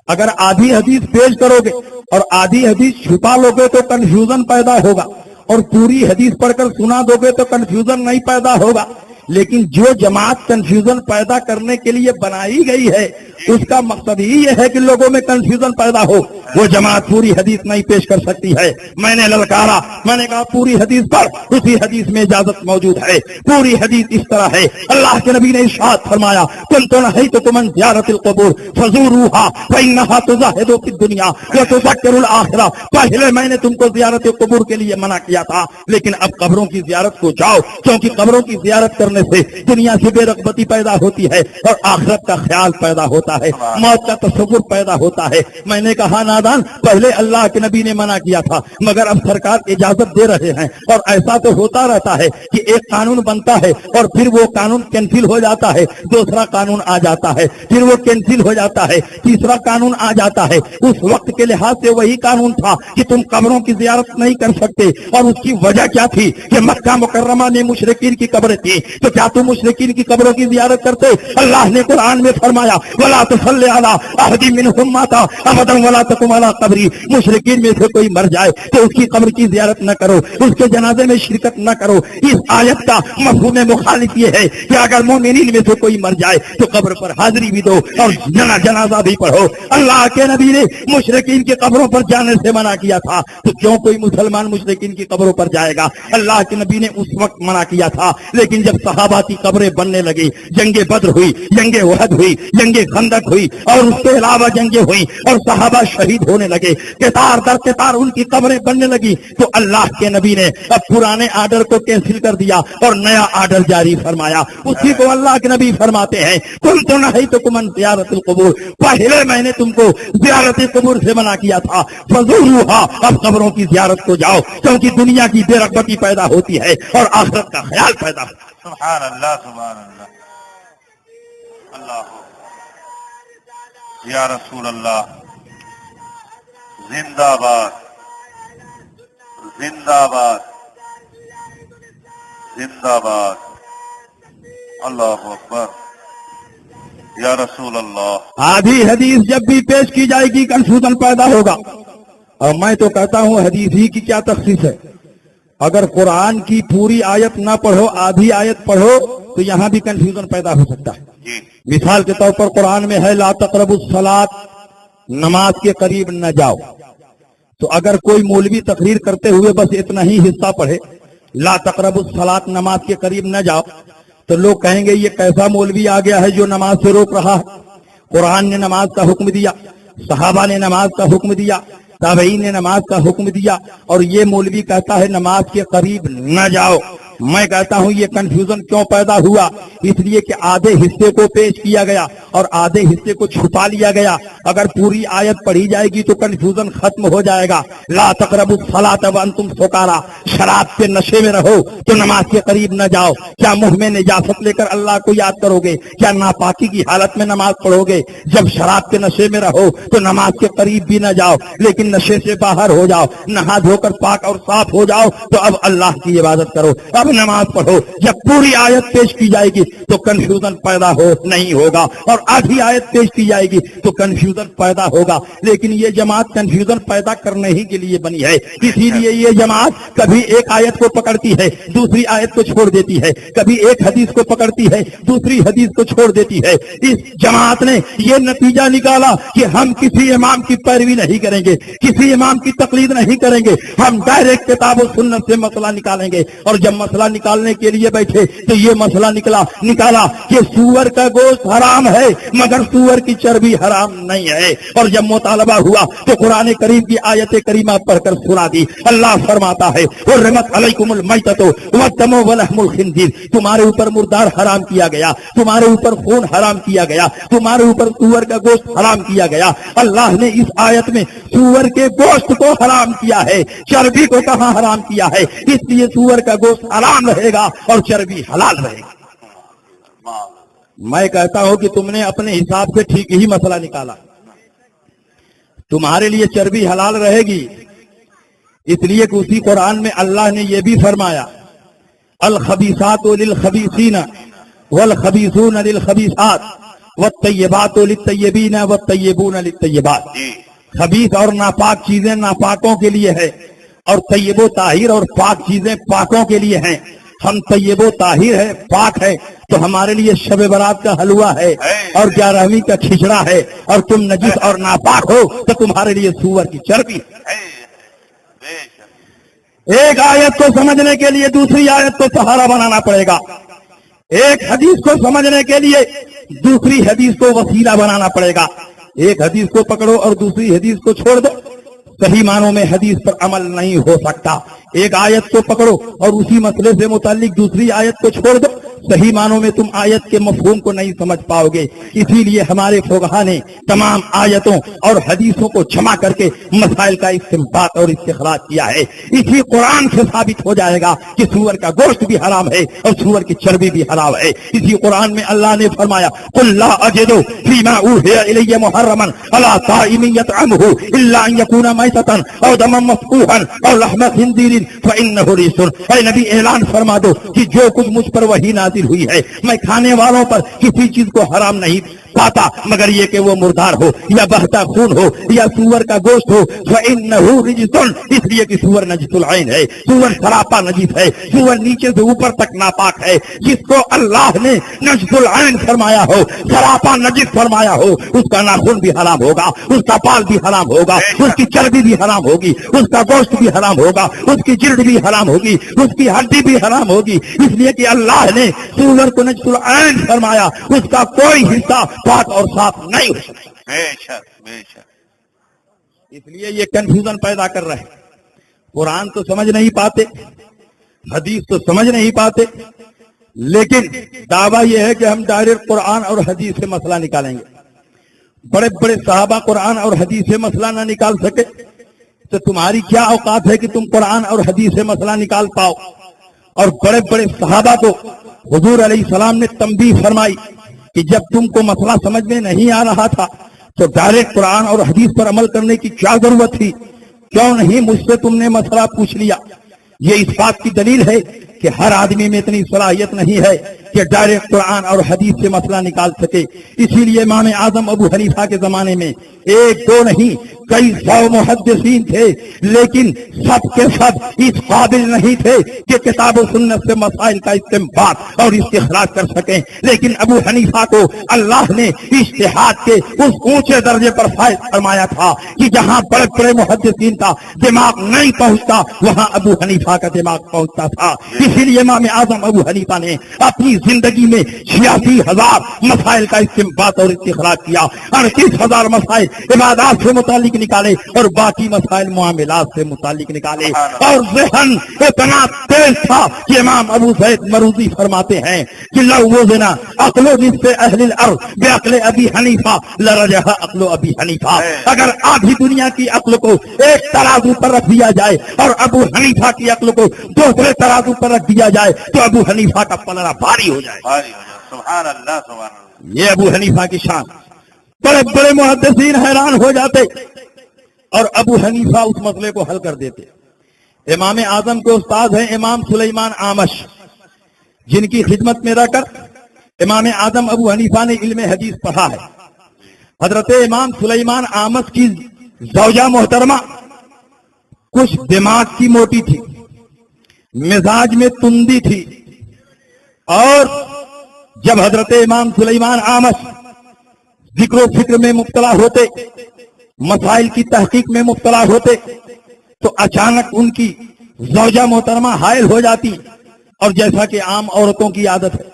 B: اگر آدھی حدیث پیش کرو گے اور آدھی حدیث چھپا لو گے تو کنفیوژن پیدا ہوگا، اور پوری حدیث پڑھ کر سنا دو گے تو کنفیوژن نہیں پیدا ہوگا۔ لیکن جو جماعت کنفیوژن پیدا کرنے کے لیے بنائی گئی ہے اس کا مقصد ہی یہ ہے کہ لوگوں میں کنفیوژن پیدا ہو، وہ جماعت پوری حدیث نہیں پیش کر سکتی ہے۔ میں نے للکارا، میں نے کہا پوری حدیث پر، اسی حدیث میں اجازت موجود ہے۔ پوری حدیث اس طرح ہے، اللہ کے نبی نے ارشاد فرمایا، کنت نہیتکم عن زیارت القبور فزوروها فانها تزهد فی الدنیا وتذکر الآخرہ۔ پہلے میں نے تم کو زیارت قبور کے لیے منع کیا تھا، لیکن اب قبروں کی زیارت کو جاؤ، کیونکہ قبروں کی زیارت کرنے سے دنیا سے بے رغبتی پیدا ہوتی ہے اور آخرت کا خیال پیدا ہوتا ہے، موت کا تصور پیدا ہوتا ہے۔ میں نے کہا نادان، پہلے اللہ کے نبی نے منع کیا تھا مگر اب سرکار اجازت دے رہے ہیں، اور ایسا تو ہوتا رہتا ہے کہ ایک قانون بنتا ہے اور پھر وہ قانون کینسل ہو جاتا ہے، دوسرا قانون آ جاتا ہے، پھر وہ کینسل ہو جاتا ہے، تیسرا قانون آ جاتا ہے۔ اس وقت کے لحاظ سے وہی قانون تھا کہ تم قبروں کی زیارت نہیں کر سکتے، اور اس کی وجہ کیا تھی کہ مکہ مکرمہ میں مشرکین کی قبریں تھی، تو کیا تم مشرکین کی قبروں کی زیارت کرتے؟ اللہ نے قرآن میں فرمایا وَلَا تُصَلِّ عَلَىٰ أَحَدٍ مِّنْهُم مَّاتَ أَبَدًا وَلَا تَقُمْ عَلَىٰ قَبْرِهِ، مشرکین میں سے کوئی مر جائے تو اس کی قبر کی زیارت نہ کرو، اس کے جنازے میں شرکت نہ کرو۔ اس آیت کا مفہوم مخالف یہ ہے کہ اگر مومنین میں سے کوئی مر جائے تو قبر پر حاضری بھی دو اور جنازہ بھی پڑھو۔ اللہ کے نبی نے مشرکین کی قبروں پر جانے سے منع کیا تھا، تو کیوں کوئی مسلمان مشرکین کی قبروں پر جائے گا؟ اللہ کے نبی نے اس وقت منع کیا تھا، لیکن جب صحابہ کی قبریں بننے لگی، جنگ بدر ہوئی، جنگ احد ہوئی، جنگ خندق ہوئی اور اس کے علاوہ جنگیں ہوئی اور صحابہ شہید ہونے لگے، قطار در قطار ان کی قبریں بننے لگی، تو اللہ کے نبی نے اب پرانے آرڈر کو کینسل کر دیا اور نیا آرڈر جاری فرمایا۔ اسی کو اللہ کے نبی فرماتے ہیں کل تو نہیں تو کمن زیارت القبور، پہلے میں نے تم کو زیارت قبور سے منع کیا تھا، فزوروہا، اب قبروں کی زیارت کو جاؤ، کیونکہ دنیا کی بے رغبتی پیدا ہوتی ہے اور آخرت کا خیال پیدا ہوتا ہے۔
A: سبحان اللہ سبحان اللہ، اللہ یا رسول اللہ، زندہ باد زندہ باد زندہ باد، اللہ اکبر، یا رسول اللہ۔
B: آدھی حدیث جب بھی پیش کی جائے گی کنفیوژن پیدا ہوگا، اور میں تو کہتا ہوں حدیث ہی کی کیا تخصیص ہے؟ اگر قرآن کی پوری آیت نہ پڑھو، آدھی آیت پڑھو تو یہاں بھی کنفیوژن پیدا ہو سکتا ہے۔
A: جی
B: مثال کے طور پر قرآن میں ہے لا تقربوا الصلاۃ، نماز کے قریب نہ جاؤ، تو اگر کوئی مولوی تقریر کرتے ہوئے بس اتنا ہی حصہ پڑھے لا تقربوا الصلاۃ، نماز کے قریب نہ جاؤ، تو لوگ کہیں گے یہ کیسا مولوی آ گیا ہے جو نماز سے روک رہا ہے؟ قرآن نے نماز کا حکم دیا، صحابہ نے نماز کا حکم دیا، تابعین نے نماز کا حکم دیا، اور یہ مولوی کہتا ہے نماز کے قریب نہ جاؤ۔ میں کہتا ہوں یہ کنفیوژن کیوں پیدا ہوا؟ اس لیے کہ آدھے حصے کو پیش کیا گیا اور آدھے حصے کو چھپا لیا گیا۔ اگر پوری آیت پڑھی جائے گی تو کنفیوژن ختم ہو جائے گا۔ لا تقربوا الصلاۃ وانتم سکارا، شراب کے نشے میں رہو تو نماز کے قریب نہ جاؤ۔ کیا منہ میں نجاست لے کر اللہ کو یاد کرو گے؟ کیا ناپاکی کی حالت میں نماز پڑھو گے؟ جب شراب کے نشے میں رہو تو نماز کے قریب بھی نہ جاؤ، لیکن نشے سے باہر ہو جاؤ، نہا دھو کر پاک اور صاف ہو جاؤ، تو اب اللہ کی عبادت کرو، اب نماز پڑھو۔ جب پوری آیت پیش کی جائے گی تو کنفیوژن پیدا نہیں ہوگا، اور آدھی آیت پیش کی جائے گی تو کنفیوژن پیدا ہوگا۔ لیکن یہ جماعت کنفیوژن پیدا کرنے ہی کے لیے بنی ہے، اسی لیے یہ جماعت کبھی ایک آیت کو پکڑتی ہے، دوسری آیت کو چھوڑ دیتی ہے، کبھی ایک حدیث کو پکڑتی ہے، دوسری حدیث کو چھوڑ دیتی ہے۔ اس جماعت نے یہ نتیجہ نکالا کہ ہم کسی امام کی پیروی نہیں کریں گے، کسی امام کی تقلید نہیں کریں گے، ہم ڈائریکٹ کتاب و سنت سے مسئلہ نکالیں گے۔ اور جب مسئلہ نکالنے کے لیے بیٹھے تو یہ مسئلہ نکالا کہ سور کا گوشت حرام ہے مگر سور کی چربی حرام نہیں ہے۔ اور جب مطالبہ ہوا تو قرآن کریم کی آیت کریمہ پڑھ کر سنا دی۔ اللہ فرماتا ہے حرمت علیکم المیتۃ والدم ولحم الخنزیر، تمہارے اوپر مردار حرام کیا گیا، تمہارے اوپر خون حرام کیا گیا، تمہارے اوپر سور کا گوشت حرام کیا گیا۔ اللہ نے اس آیت میں سور کے گوشت کو حرام کیا ہے، چربی کو کہاں حرام کیا ہے؟ اس لیے سور کا گوشت حرام رہے گا اور چربی حلال رہے گا۔ میں کہتا ہوں کہ تم نے اپنے حساب سے ٹھیک ہی مسئلہ نکالا، تمہارے لیے چربی حلال رہے گی، اس لیے کہ اسی قرآن میں اللہ نے یہ بھی فرمایا الخبیثات للخبیثین والخبیثون للخبیثات والطیبات للطیبین والطیبون للطیبات۔ خبیث اور ناپاک چیزیں ناپاکوں کے لیے ہے، اور طیب و طاہر اور پاک چیزیں پاکوں کے لیے ہیں۔ ہم طیب و طاہر ہے، پاک ہے، تو ہمارے لیے شب برات کا حلوہ ہے اور 11ویں کا کھچڑا ہے، اور تم نجس اور ناپاک ہو تو تمہارے لیے سور کی چربی ہے۔ ایک آیت کو سمجھنے کے لیے دوسری آیت کو سہارا بنانا پڑے گا، ایک حدیث کو سمجھنے کے لیے دوسری حدیث کو وسیلہ بنانا پڑے گا۔ ایک حدیث کو پکڑو اور دوسری حدیث کو چھوڑ دو، صحیح معنوں میں حدیث پر عمل نہیں ہو سکتا۔ ایک آیت کو پکڑو اور اسی مسئلے سے متعلق دوسری آیت کو چھوڑ دو، صحیح معنوں میں تم آیت کے مفہوم کو نہیں سمجھ پاؤ گے۔ اسی لیے ہمارے فقہا نے تمام آیتوں اور حدیثوں کو جمع کر کے مسائل کا استنباط اور استخراج کیا ہے۔ اسی قرآن سے ثابت ہو جائے گا کہ سور کا گوشت بھی حرام ہے اور سور کی چربی بھی حرام ہے۔ اسی قرآن میں اللہ نے فرمایا قل لا اجد فیما اوحی الی محرما علی طاعم یطعمہ الا ان یکون میتۃ او دما مسفوحا او لحم خنزیر فانہ رجس۔ اے نبی اعلان فرما دو کہ جو کچھ مجھ پر وحی نازل نازل ہوئی ہے، میں کھانے والوں پر کسی چیز کو حرام نہیں پاتا مگر یہ کہ وہ مردار ہو یا بہتا خون ہو یا سور کا گوشت ہو، فَإِنَّهُ رِجْسٌ، اس لیے کہ سور نجس العین ہے، سور سراپا نجس ہے، سور نیچے سے اوپر تک ناپاک ہے۔ جس کو اللہ نے نجس العین فرمایا ہو، سراپا نجس فرمایا ہو، اس کا ناخن بھی حرام ہوگا، اس کا بال بھی حرام ہوگا، اس کی چربی بھی حرام ہوگی، اس کا گوشت بھی حرام ہوگا، اس کی جلد بھی حرام ہوگی، اس کی ہڈی بھی حرام ہوگی، اس لیے کہ اللہ نے سور کو نجس العین فرمایا، اس کا کوئی حصہ پاک اور صاف نہیں ہو سکتا۔
A: بے شک بے شک۔
B: اس لیے یہ کنفیوژن پیدا کر رہے ہیں، قرآن تو سمجھ نہیں پاتے، حدیث تو سمجھ نہیں پاتے، لیکن دعویٰ یہ ہے کہ ہم ڈائریکٹ قرآن اور حدیث سے مسئلہ نکالیں گے۔ بڑے بڑے صحابہ قرآن اور حدیث سے مسئلہ نہ نکال سکے تو تمہاری کیا اوقات ہے کہ تم قرآن اور حدیث سے مسئلہ نکال پاؤ؟ اور بڑے بڑے صحابہ کو حضور علیہ السلام نے تنبیہ فرمائی کہ جب تم کو مسئلہ سمجھ میں نہیں آ رہا تھا تو ڈائریکٹ قرآن اور حدیث پر عمل کرنے کی کیا ضرورت تھی؟ کیوں نہیں مجھ سے تم نے مسئلہ پوچھ لیا؟ یہ اس بات کی دلیل ہے کہ ہر آدمی میں اتنی صلاحیت نہیں ہے کہ ڈائریکٹ قرآن اور حدیث سے مسئلہ نکال سکے۔ اسی لیے امام اعظم ابو حنیفہ کے زمانے میں ایک دو نہیں کئی سو محدثین تھے، لیکن سب کے سب اس قابل نہیں تھے کہ کتاب و سنت سے مسائل کا استنباط اور استخراج کر سکیں۔ لیکن ابو حنیفہ کو اللہ نے اجتہاد کے اس اونچے درجے پر فائز فرمایا تھا کہ جہاں بڑے بڑے محدثین کا دماغ نہیں پہنچتا وہاں ابو حنیفہ کا دماغ پہنچتا تھا۔ اسی لیے امام اعظم ابو حنیفہ نے اپنی زندگی میں 86,000 مسائل کا استنباط اور استخراج کیا، 38,000 مسائل عبادات سے متعلق نکالے اور باقی مسائل معاملات سے متعلق نکالے، اور ذہن اتنا تیز تھا کہ امام ابو سعید مروزی فرماتے ہیں کہ لو وزنا عقل نصف اہل الارض بعقل ابی حنیفہ لرجح عقل ابی حنیفہ، اگر آدھی دنیا کی عقل کو ایک ترازو پر رکھ دیا جائے اور ابو حنیفہ کی عقل کو دوسرے ترازو پر رکھ دیا جائے تو ابو حنیفہ کا پلڑا بھاری ہو جائے۔
A: سبحان اللہ سبحان اللہ۔
B: یہ ابو حنیفہ کی شان۔ بڑے بڑے محدثین حیران ہو جاتے اور ابو حنیفہ اس مسئلے کو حل کر دیتے۔ امام اعظم کے استاد ہیں امام سلیمان عامش، جن کی خدمت میں رہ کر امام اعظم ابو حنیفہ نے علم حدیث پڑھا ہے۔ حضرت امام سلیمان عامش کی زوجہ محترمہ کچھ دماغ کی موٹی تھی، مزاج میں تندی تھی، اور جب حضرت امام سلیمان عامش ذکر و فکر میں مبتلا ہوتے، مسائل کی تحقیق میں مبتلا ہوتے، تو اچانک ان کی زوجہ محترمہ حائل ہو جاتی، اور جیسا کہ عام عورتوں کی عادت ہے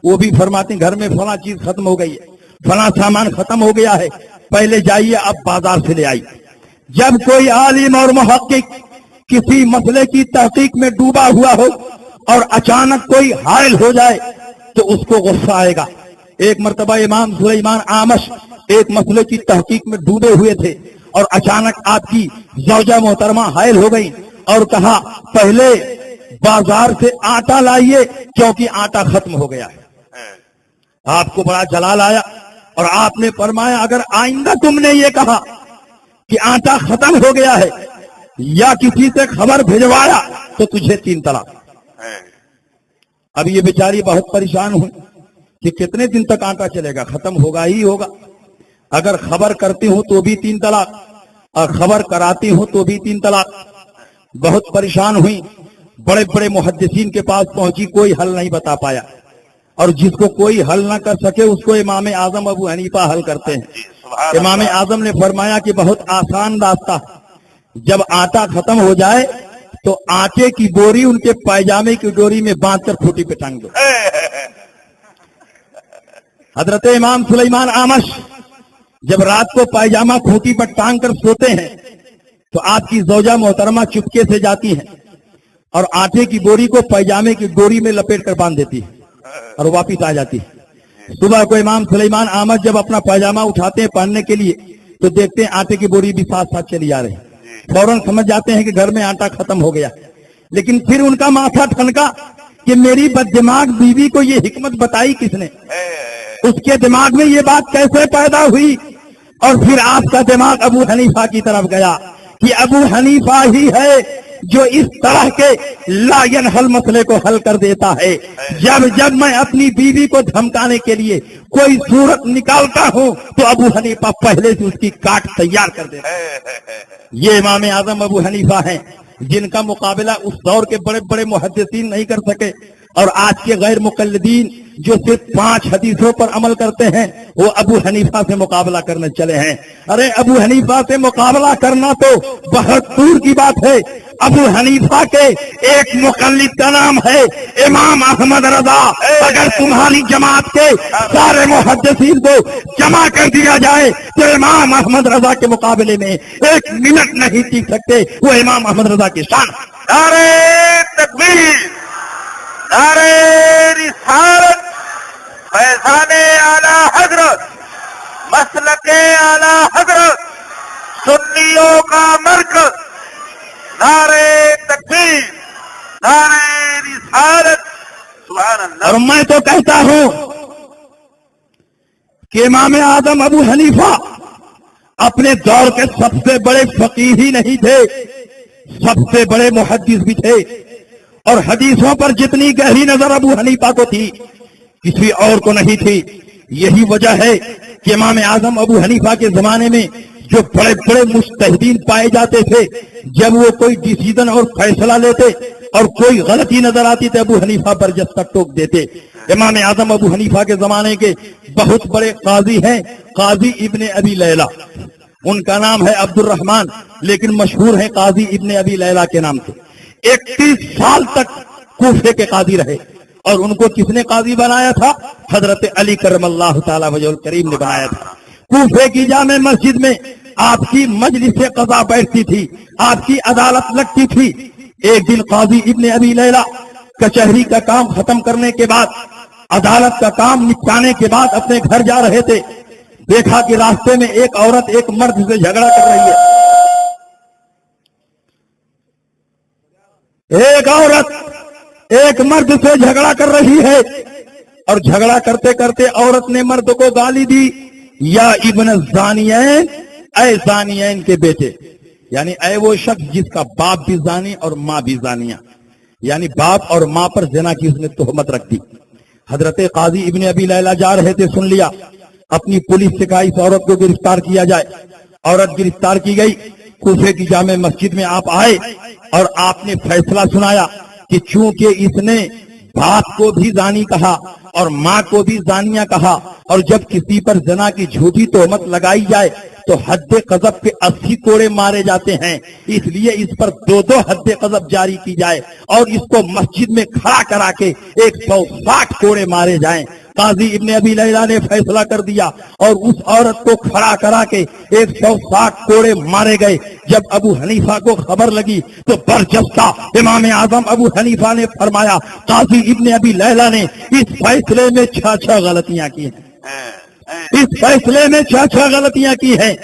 B: وہ بھی فرماتی گھر میں فلاں چیز ختم ہو گئی ہے، فلاں سامان ختم ہو گیا ہے، پہلے جائیے اب بازار سے لے آئیے۔ جب کوئی عالم اور محقق کسی مسئلے کی تحقیق میں ڈوبا ہوا ہو اور اچانک کوئی حائل ہو جائے تو اس کو غصہ آئے گا۔ ایک مرتبہ امام سلیمان عامش ایک مسئلے کی تحقیق میں ڈوبے ہوئے تھے اور اچانک آپ کی زوجہ محترمہ حائل ہو گئی اور کہا پہلے بازار سے آٹا لائیے کیونکہ آٹا ختم ہو گیا ہے۔ آپ کو بڑا جلال آیا اور آپ نے فرمایا اگر آئندہ تم نے یہ کہا کہ آٹا ختم ہو گیا ہے یا کسی سے خبر بھجوایا تو تجھے 3 طلاق۔ اب یہ بیچاری بہت پریشان ہوئی کہ کتنے دن تک آٹا چلے گا، ختم ہوگا ہی ہوگا، اگر خبر کرتی ہوں تو بھی 3 طلاق اور خبر کراتی ہوں تو بھی 3 طلاق۔ بہت پریشان ہوئی، بڑے بڑے محدثین کے پاس پہنچی، کوئی حل نہیں بتا پایا، اور جس کو کوئی حل نہ کر سکے اس کو امام اعظم ابو حنیفہ حل کرتے ہیں۔ امام اعظم نے فرمایا کہ بہت آسان راستہ، جب آٹا ختم ہو جائے تو آٹے کی بوری ان کے پائجامے کی ڈوری میں باندھ کر کھوٹی پہ ٹانگ دو۔ حضرت امام سلیمان عامش جب رات کو پائجامہ کھوٹی پر ٹانگ کر سوتے ہیں تو آپ کی زوجہ محترمہ چپکے سے جاتی ہیں اور آٹے کی بوری کو پائجامے کی ڈوری میں لپیٹ کر باندھ دیتی ہے اور واپس آ جاتی ہے۔ صبح کو امام سلیمان عامش جب اپنا پائجامہ اٹھاتے ہیں پہننے کے لیے تو دیکھتے ہیں آٹے کی بوری بھی ساتھ ساتھ چلی آ رہی ہے، فوراً سمجھ جاتے ہیں کہ گھر میں آٹا ختم ہو گیا۔ لیکن پھر ان کا ماتھا ٹھنکا کہ میری بددماغ بیوی کو یہ حکمت بتائی کس نے، اس کے دماغ میں یہ بات کیسے پیدا ہوئی؟ اور پھر آپ کا دماغ ابو حنیفہ کی طرف گیا کہ ابو حنیفہ ہی ہے جو اس طرح کے لا ينحل مسئلے کو حل کر دیتا ہے. جب میں اپنی بیوی کو دھمکانے کے لیے کوئی صورت نکالتا ہوں تو ابو حنیفہ پہلے سے اس کی کاٹ تیار کر دیتا ہے. یہ امام اعظم ابو حنیفہ ہیں جن کا مقابلہ اس دور کے بڑے بڑے محدثین نہیں کر سکے، اور آج کے غیر مقلدین جو صرف 5 حدیثوں پر عمل کرتے ہیں وہ ابو حنیفہ سے مقابلہ کرنے چلے ہیں. ارے ابو حنیفہ سے مقابلہ کرنا تو بہت دور کی بات ہے. ابو حنیفہ کے ایک مقلد کا نام ہے امام احمد رضا. اگر تمہاری جماعت کے سارے محدثین کو جمع کر دیا جائے تو امام احمد رضا کے مقابلے میں 1 منٹ نہیں ٹک سکتے. وہ امام احمد رضا کی شان.
A: نعرہ تکبیر، نعرہ رسالت، فیضان اعلی حضرت، مسلک اعلی حضرت، سنیوں کا مرکز. نعرہ تکبیر، نعرہ رسالت، سبحان اللہ.
B: اور میں تو کہتا ہوں کہ امام اعظم ابو حنیفہ اپنے دور کے سب سے بڑے فقیہ ہی نہیں تھے، سب سے بڑے محدث بھی تھے. اور حدیثوں پر جتنی گہری نظر ابو حنیفہ کو تھی کسی اور کو نہیں تھی. یہی وجہ ہے کہ امام اعظم ابو حنیفہ کے زمانے میں جو بڑے بڑے مجتہدین پائے جاتے تھے، جب وہ کوئی ڈیسیژن اور فیصلہ لیتے اور کوئی غلطی نظر آتی تو ابو حنیفہ پر جستا ٹوک دیتے. امام اعظم ابو حنیفہ کے زمانے کے بہت بڑے قاضی ہیں قاضی ابن ابی لیلہ. ان کا نام ہے عبد الرحمن، لیکن مشہور ہے قاضی ابن ابی لیلہ کے نام سے. 31 سال تک کوفے کے قاضی رہے، اور ان کو کس نے قاضی بنایا تھا؟ حضرت علی کرم اللہ تعالی وجہ الکریم نے بنایا تھا. کوفے کی جامع مسجد میں آپ کی مجلس قضا بیٹھتی تھی، آپ کی عدالت لگتی تھی. ایک دن قاضی ابن ابی لیلہ کچہری کا کام ختم کرنے کے بعد، عدالت کا کام نپٹانے کے بعد اپنے گھر جا رہے تھے. دیکھا کہ راستے میں ایک عورت ایک مرد سے جھگڑا کر رہی ہے. ایک عورت ایک مرد سے جھگڑا کر رہی ہے، اور جھگڑا کرتے کرتے عورت نے مرد کو گالی دی، یا ابن الزانیین، اے زانیین کے بیٹے. یعنی اے وہ شخص جس کا باپ بھی زانی اور ماں بھی زانیہ، یعنی باپ اور ماں پر زنا کی اس نے تہمت رکھ دی. حضرت قاضی ابن ابی لیلہ جا رہے تھے، سن لیا، اپنی پولیس سے کہا اس عورت کو گرفتار کیا جائے. عورت گرفتار کی گئی. کوفے کی جامع مسجد میں آپ آئے اور آپ نے فیصلہ سنایا کہ چونکہ اس نے باپ کو بھی زانی کہا اور ماں کو بھی زانیہ کہا، اور جب کسی پر زنا کی جھوٹی تہمت لگائی جائے تو حد قذف کے 80 کوڑے مارے جاتے ہیں، اس لیے اس پر 2 حد قذف جاری کی جائے اور اس کو مسجد میں کھڑا کرا کے 160 کوڑے مارے جائیں. قاضی ابن ابی لیلہ نے فیصلہ کر دیا اور اس عورت کو کھڑا کرا کے 160 کوڑے مارے گئے. جب ابو حنیفہ کو خبر لگی تو برجستہ امام اعظم ابو حنیفہ نے فرمایا قاضی ابن ابی لیلہ نے اس فیصلے میں 6 غلطیاں کی ہیں. اس فیصلے میں 6 غلطیاں کی ہیں.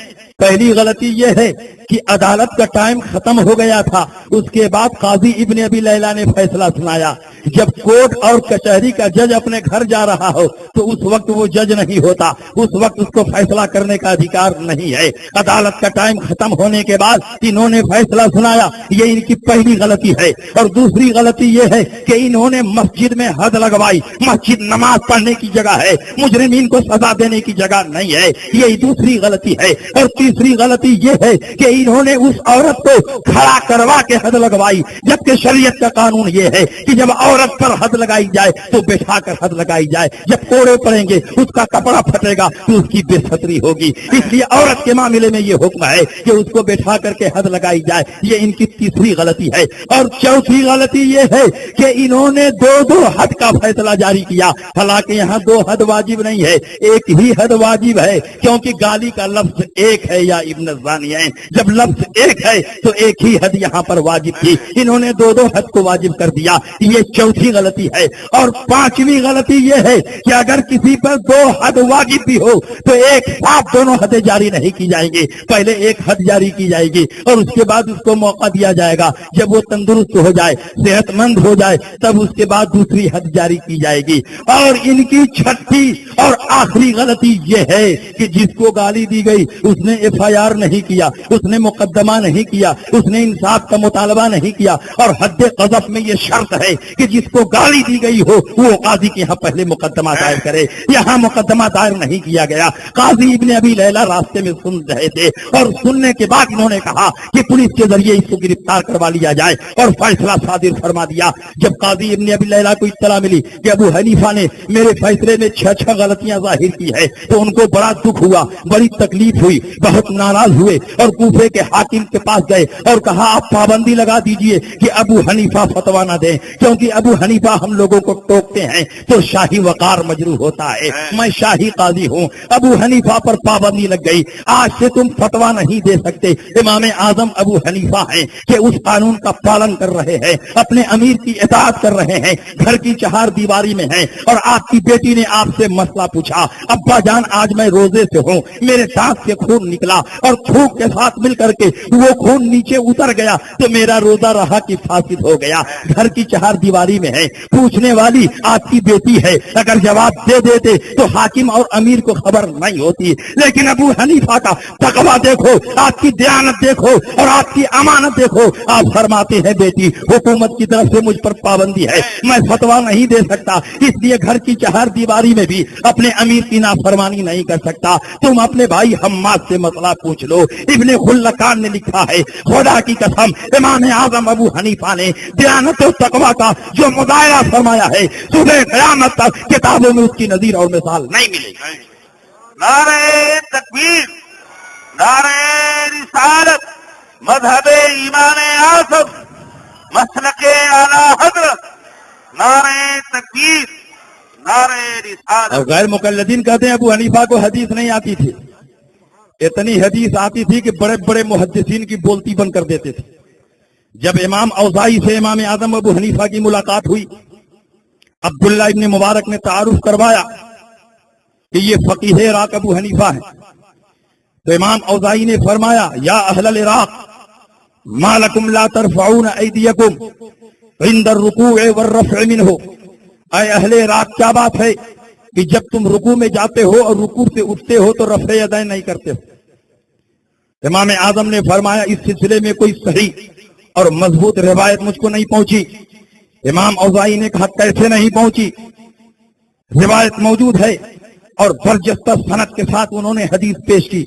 B: پہلی غلطی یہ ہے کہ عدالت کا ٹائم ختم ہو گیا تھا. اس کے بعد قاضی ابن ابی لیلہ نے فیصلہ سنایا. جب کورٹ اور کچہری کا جج اپنے گھر جا رہا ہو تو اس وقت وہ جج نہیں ہوتا، اس وقت اس کو فیصلہ کرنے کا ادھیکار نہیں ہے. عدالت کا ٹائم ختم ہونے کے بعد انہوں نے فیصلہ سنایا، یہ ان کی پہلی غلطی ہے. اور دوسری غلطی یہ ہے کہ انہوں نے مسجد میں حد لگوائی. مسجد نماز پڑھنے کی جگہ ہے، مجرمین کو سزا دینے کی جگہ نہیں ہے. یہ دوسری غلطی ہے. اور تیسری غلطی یہ ہے کہ انہوں نے اس عورت کو کھڑا کروا کے حد لگوائی، جبکہ شریعت کا قانون یہ ہے کہ جب عورت پر حد لگائی جائے تو بٹھا کر حد لگائی جائے. جب کوڑے پڑیں گے اس کا کپڑا پھٹے گا تو اس کی بے ستری ہوگی. اس لیے عورت کے معاملے میں یہ حکم ہے کہ اس کو بٹھا کر کے حد لگائی جائے. یہ ان کی تیسری غلطی ہے. اور چوتھی غلطی یہ ہے کہ انہوں نے 2 حد کا فیصلہ جاری کیا. حالانکہ یہاں 2 حد واجب نہیں ہے، ایک ہی حد واجب ہے، کیونکہ گالی کا لفظ ایک ہے یا ابن الزانیین. جب لفظ ایک ہے تو ایک ہی حد یہاں پر واجب تھی. انہوں نے 2 حد کو واجب کر دیا. یہ چوتھی غلطی ہے. اور پانچویں غلطی یہ ہے کہ اگر کسی پر دو حد واجب بھی ہو تو ایک ساتھ دونوں حدیں جاری نہیں کی جائیں گی. پہلے ایک حد جاری کی جائے گی اور اس کے بعد اس کو موقع دیا جائے گا. جب وہ تندرست ہو جائے, صحت مند ہو جائے, تب اس کے بعد دوسری حد جاری کی جائے گی. اور ان کی چھٹی اور آخری غلطی یہ ہے کہ جس کو گالی دی گئی اس نے ایف آئی آر نہیں کیا, اس نے مقدمہ نہیں کیا, اس نے انصاف کا مطالبہ نہیں کیا. اور حد قذف میں یہ شرط ہے کہ جس کو گالی دی گئی ہو وہ قاضی کے یہاں پہلے مقدمہ دائر کرے. یہاں مقدمہ دائر نہیں کیا گیا. قاضی ابن ابی لیلہ راستے میں سن رہے تھے اور سننے کے بعد انہوں نے کہا کہ پولیس کے ذریعے اس کو گرفتار کروا لیا جائے اور فیصلہ صادر فرما دیا. جب قاضی ابن ابی لیلہ کو اطلاع ملی کہ ابو حنیفہ نے میرے فیصلے میں 6 غلطیاں ظاہر کی ہے تو ان کو بڑا دکھ ہوا, بڑی تکلیف ہوئی, بہت ناراض ہوئے اور کوفے کے حاکم کے پاس گئے اور کہا آپ پابندی لگا دیجئے کہ ابو حنیفہ فتویٰ نہ دیں, کیونکہ ابو حنیفہ ہم لوگوں کو ٹوکتے ہیں تو شاہی وقار مجروح ہوتا ہے. میں شاہی قاضی ہوں. ابو حنیفہ پر پابندی لگ گئی. آج سے تم فتویٰ نہیں دے سکتے. امام اعظم ابو حنیفہ ہیں کہ اس قانون کا پالن کر رہے ہیں, اپنے امیر کی اطاعت کر رہے ہیں, گھر کی چہار دیواری میں ہیں. اور آپ کی بیٹی نے آپ سے مسئلہ پوچھا, ابا جان آج میں روزے سے ہوں, میرے دانت سے خون نکلا اور تھوک کے ساتھ مل کر کے وہ خون نیچے اتر گیا تو میرا روزہ رہا کہ فاسد ہو گیا. گھر کی چہار دیواری میں ہے, پوچھنے والی آپ کی بیٹی ہے. اگر جواب دے دیتے تو حاکم اور امیر کو خبر نہیں ہوتی. لیکن ابو حنیفہ کا تقویٰ دیکھو, آپ کی دیانت دیکھو اور آپ کی امانت دیکھو. آپ فرماتے ہیں بیٹی حکومت کی طرف سے مجھ پر پابندی ہے, میں فتویٰ نہیں دے سکتا, اس لیے گھر کی چہار دیواری میں بھی اپنے امیر کی نافرمانی نہیں کر سکتا. تم اپنے بھائی حماد سے مسئلہ پوچھ لو. ابن خلقان نے لکھا ہے, خدا کی قسم امام اعظم ابو حنیفہ نے دیانت و تقویٰ کا جو مظاہرہ فرمایا ہے صبح قیامت تک کتابوں میں اس کی نظیر اور مثال نہیں ملے گی.
A: نعرہ تکبیر, نعرہ رسالت, مذہب امام اعظم, مسلک اعلی حضرت, نعرہ تکبیر, نعرہ رسالت.
B: اور غیر مقلدین کہتے ہیں ابو حنیفہ کو حدیث نہیں آتی تھی. اتنی حدیث آتی تھی کہ بڑے بڑے محدثین کی بولتی بند کر دیتے تھے. جب امام اوزاعی سے امام اعظم ابو حنیفہ کی ملاقات ہوئی, عبداللہ ابن مبارک نے تعارف کروایا کہ یہ فقیہ عراق ابو حنیفہ ہے. تو امام اوزاعی نے فرمایا, یا اہل العراق ما لکم لا ترفعون ایدیکم عند الرکوع والرفع منہ. اے اہل عراق کیا بات ہے کہ جب تم رکوع میں جاتے ہو اور رکوع سے اٹھتے ہو تو رفع یدین نہیں کرتے ہو. امام اعظم نے فرمایا اس سلسلے میں کوئی صحیح اور مضبوط روایت مجھ کو نہیں پہنچی. امام اوزاعی نے کہا کیسے نہیں پہنچی؟ روایت موجود ہے اور برجستہ سند کے ساتھ انہوں نے حدیث پیش کی.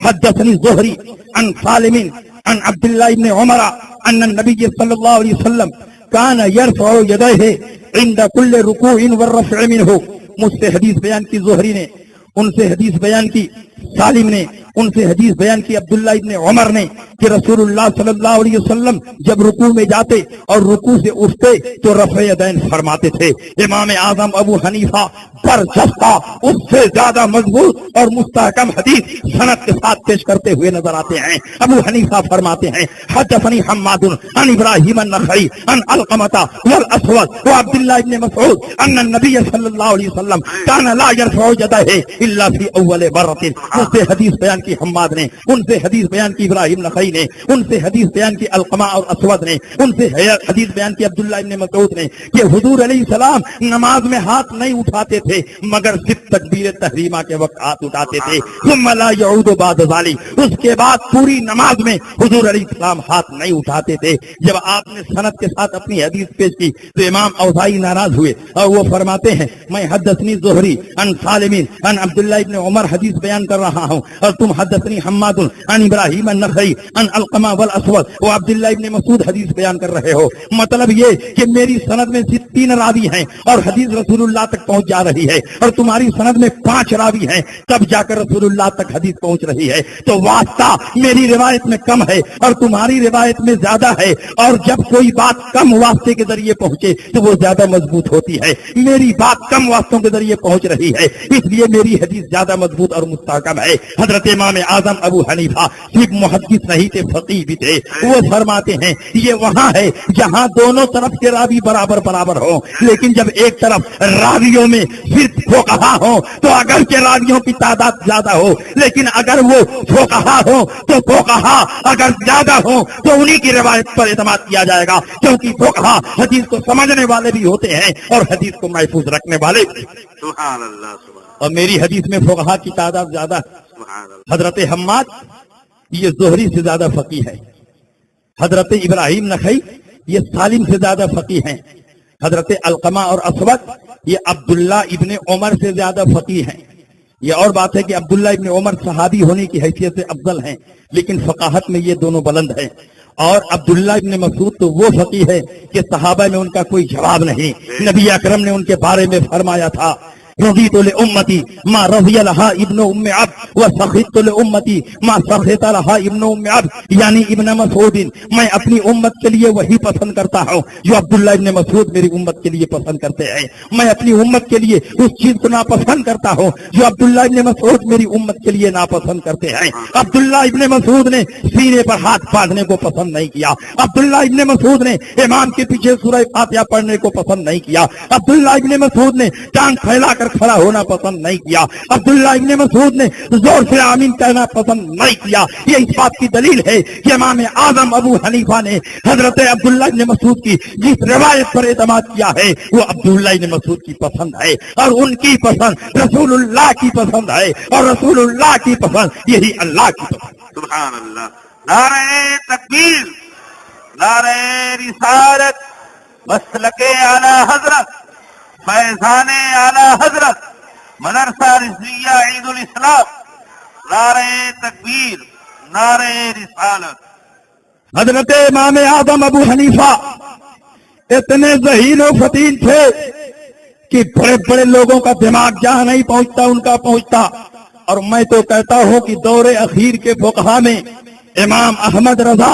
B: حدثنی زہری عن سالم عن عبداللہ ابن عمر ان النبی صلی اللہ علیہ وسلم کان یرفع یدیہ عند کل رکوع والرفع منہ. مجھ سے حدیث بیان کی زہری نے, ان سے حدیث بیان کی سالم نے, ان سے حدیث بیان کی عبداللہ ابن عمر نے کہ رسول اللہ صلی اللہ علیہ وسلم جب رکوع میں جاتے اور رکوع سے اٹھتے تو رفع یدین فرماتے تھے. امام اعظم ابو حنیفہ برجستہ اس سے زیادہ مضبوط اور مستحکم حدیث سند کے ساتھ پیش کرتے ہوئے نظر آتے ہیں. ابو حنیفہ فرماتے ہیں حدثنی حماد عن ابراہیم النخعی عن علقمہ والاسود وعبداللہ ابن مسعود ان النبی صلی اللہ علیہ وسلم کان لا یرفع یدیہ الا فی اول مرۃ. ان سے حدیث بیان کی حماد نے, ان سے حدیث بیان کی ابراہیم نخعی نے, ان سے حدیث بیان کی علقمہ اور اسود نے, ان سے حدیث بیان کی عبداللہ ابن مسعود نے کہ حضور علیہ السلام نماز میں ہاتھ نہیں اٹھاتے تھے مگر صرف تکبیر تحریمہ کے وقت ہاتھ اٹھاتے تھے. ثم لا يعود بعد ذلك, اس کے بعد پوری نماز میں حضور علیہ السلام ہاتھ نہیں اٹھاتے تھے. جب آپ نے سند کے ساتھ اپنی حدیث پیش کی تو امام اوزاعی ناراض ہوئے اور وہ فرماتے ہیں میں حدثنی زہری عن سالم عن عبداللہ ابن عمر حدیث بیان کر رہا ہوں اور تم حدثنی حماد عن ابراہیم النخعی عن علقمہ والاسود و عبداللہ ابن مسعود حدیث بیان کر رہے ہو. مطلب یہ کہ میری سند میں صرف 3 راوی ہیں اور حدیث رسول اللہ تک پہنچ جا رہی ہے, اور تمہاری سند میں 5 راوی ہیں تب جا کر رسول اللہ تک حدیث پہنچ رہی ہے. تو واسطہ میری روایت میں کم ہے اور تمہاری روایت میں زیادہ ہے, اور جب کوئی بات کم واسطے کے ذریعے پہنچے تو وہ زیادہ مضبوط ہوتی ہے. میری بات کم واسطوں کے ذریعے پہنچ رہی ہے اس لیے میری حدیث زیادہ مضبوط اور مستحکم حکم ہے. حضرت امام اعظم ابو حنیفہ صرف محدث نہیں تھے، فقیہ بھی تھے. وہ فرماتے ہیں یہ وہاں ہے جہاں دونوں طرف کے راوی برابر برابر ہوں، لیکن جب ایک طرف راویوں میں صرف فقہا ہوں تو اگر کے راویوں کی تعداد زیادہ ہو، لیکن اگر وہ فقہا ہوں تو فقہا اگر زیادہ ہوں تو انہی کی روایت پر اعتماد کیا جائے گا، کیونکہ فقہا حدیث کو سمجھنے والے بھی ہوتے ہیں اور حدیث کو محفوظ رکھنے والے بھی.
A: سبحان اللہ سبحان
B: اور میری حدیث میں فقہا کی تعداد زیادہ ہے.
A: سبحان اللہ.
B: حضرت حماد یہ زہری سے زیادہ فقیہ ہے. حضرت ابراہیم نخعی یہ سالم سے زیادہ فقیہ ہیں. حضرت علقمہ اور اسود یہ عبداللہ ابن عمر سے زیادہ فقیہ ہیں. یہ اور بات ہے کہ عبداللہ ابن عمر صحابی ہونے کی حیثیت سے افضل ہیں، لیکن فقاہت میں یہ دونوں بلند ہیں. اور عبداللہ ابن مسعود تو وہ فقیہ ہے کہ صحابہ میں ان کا کوئی جواب نہیں. نبی اکرم نے ان کے بارے میں فرمایا تھا رضیت لامتی ما رضی لها ابن ام عبد وسخط لامتی ما سخط لها ابن ام عبد، یعنی ابن مسعود میں اپنی امت کے لیے وہی پسند کرتا ہوں جو عبداللہ ابن مسعود میری امت کے لیے پسند کرتے ہیں. میں اپنی امت کے لیے اس چیز کو ناپسند کرتا ہوں جو عبداللہ ابن مسعود میری امت کے لیے ناپسند کرتے ہیں. عبداللہ ابن مسعود نے سینے پر ہاتھ باندھنے کو پسند نہیں کیا. عبداللہ ابن مسعود نے امام کے پیچھے سورہ فاتحہ پڑھنے کو پسند نہیں کیا. عبداللہ ابن مسعود نے ٹانگ پھیلا کھڑا ہونا پسند نہیں کیا. عبداللہ ابن مسعود نے زور سے آمین کہنا پسند نہیں کیا. یہ اس بات کی دلیل ہے کہ امام اعظم ابو حنیفہ نے حضرت عبداللہ ابن مسعود کی جس روایت پر اعتماد کیا ہے وہ عبداللہ ابن مسعود کی پسند ہے، اور ان کی پسند رسول اللہ کی پسند ہے، اور رسول اللہ کی پسند یہی اللہ کی پسند.
A: سبحان اللہ. نعرہ تکبیر، نعرہ رسالت، مسلک اعلی حضرت، فیضان اعلی حضرت، مدرسہ رضویہ عید الاسلام. نعرہ تکبیر، نعرہ رسالت.
B: حضرت امام اعظم ابو حنیفہ اتنے ذہین و فطین تھے کہ بڑے بڑے لوگوں کا دماغ جہاں نہیں پہنچتا ان کا پہنچتا. اور میں تو کہتا ہوں کہ دور اخیر کے فقہا میں امام احمد رضا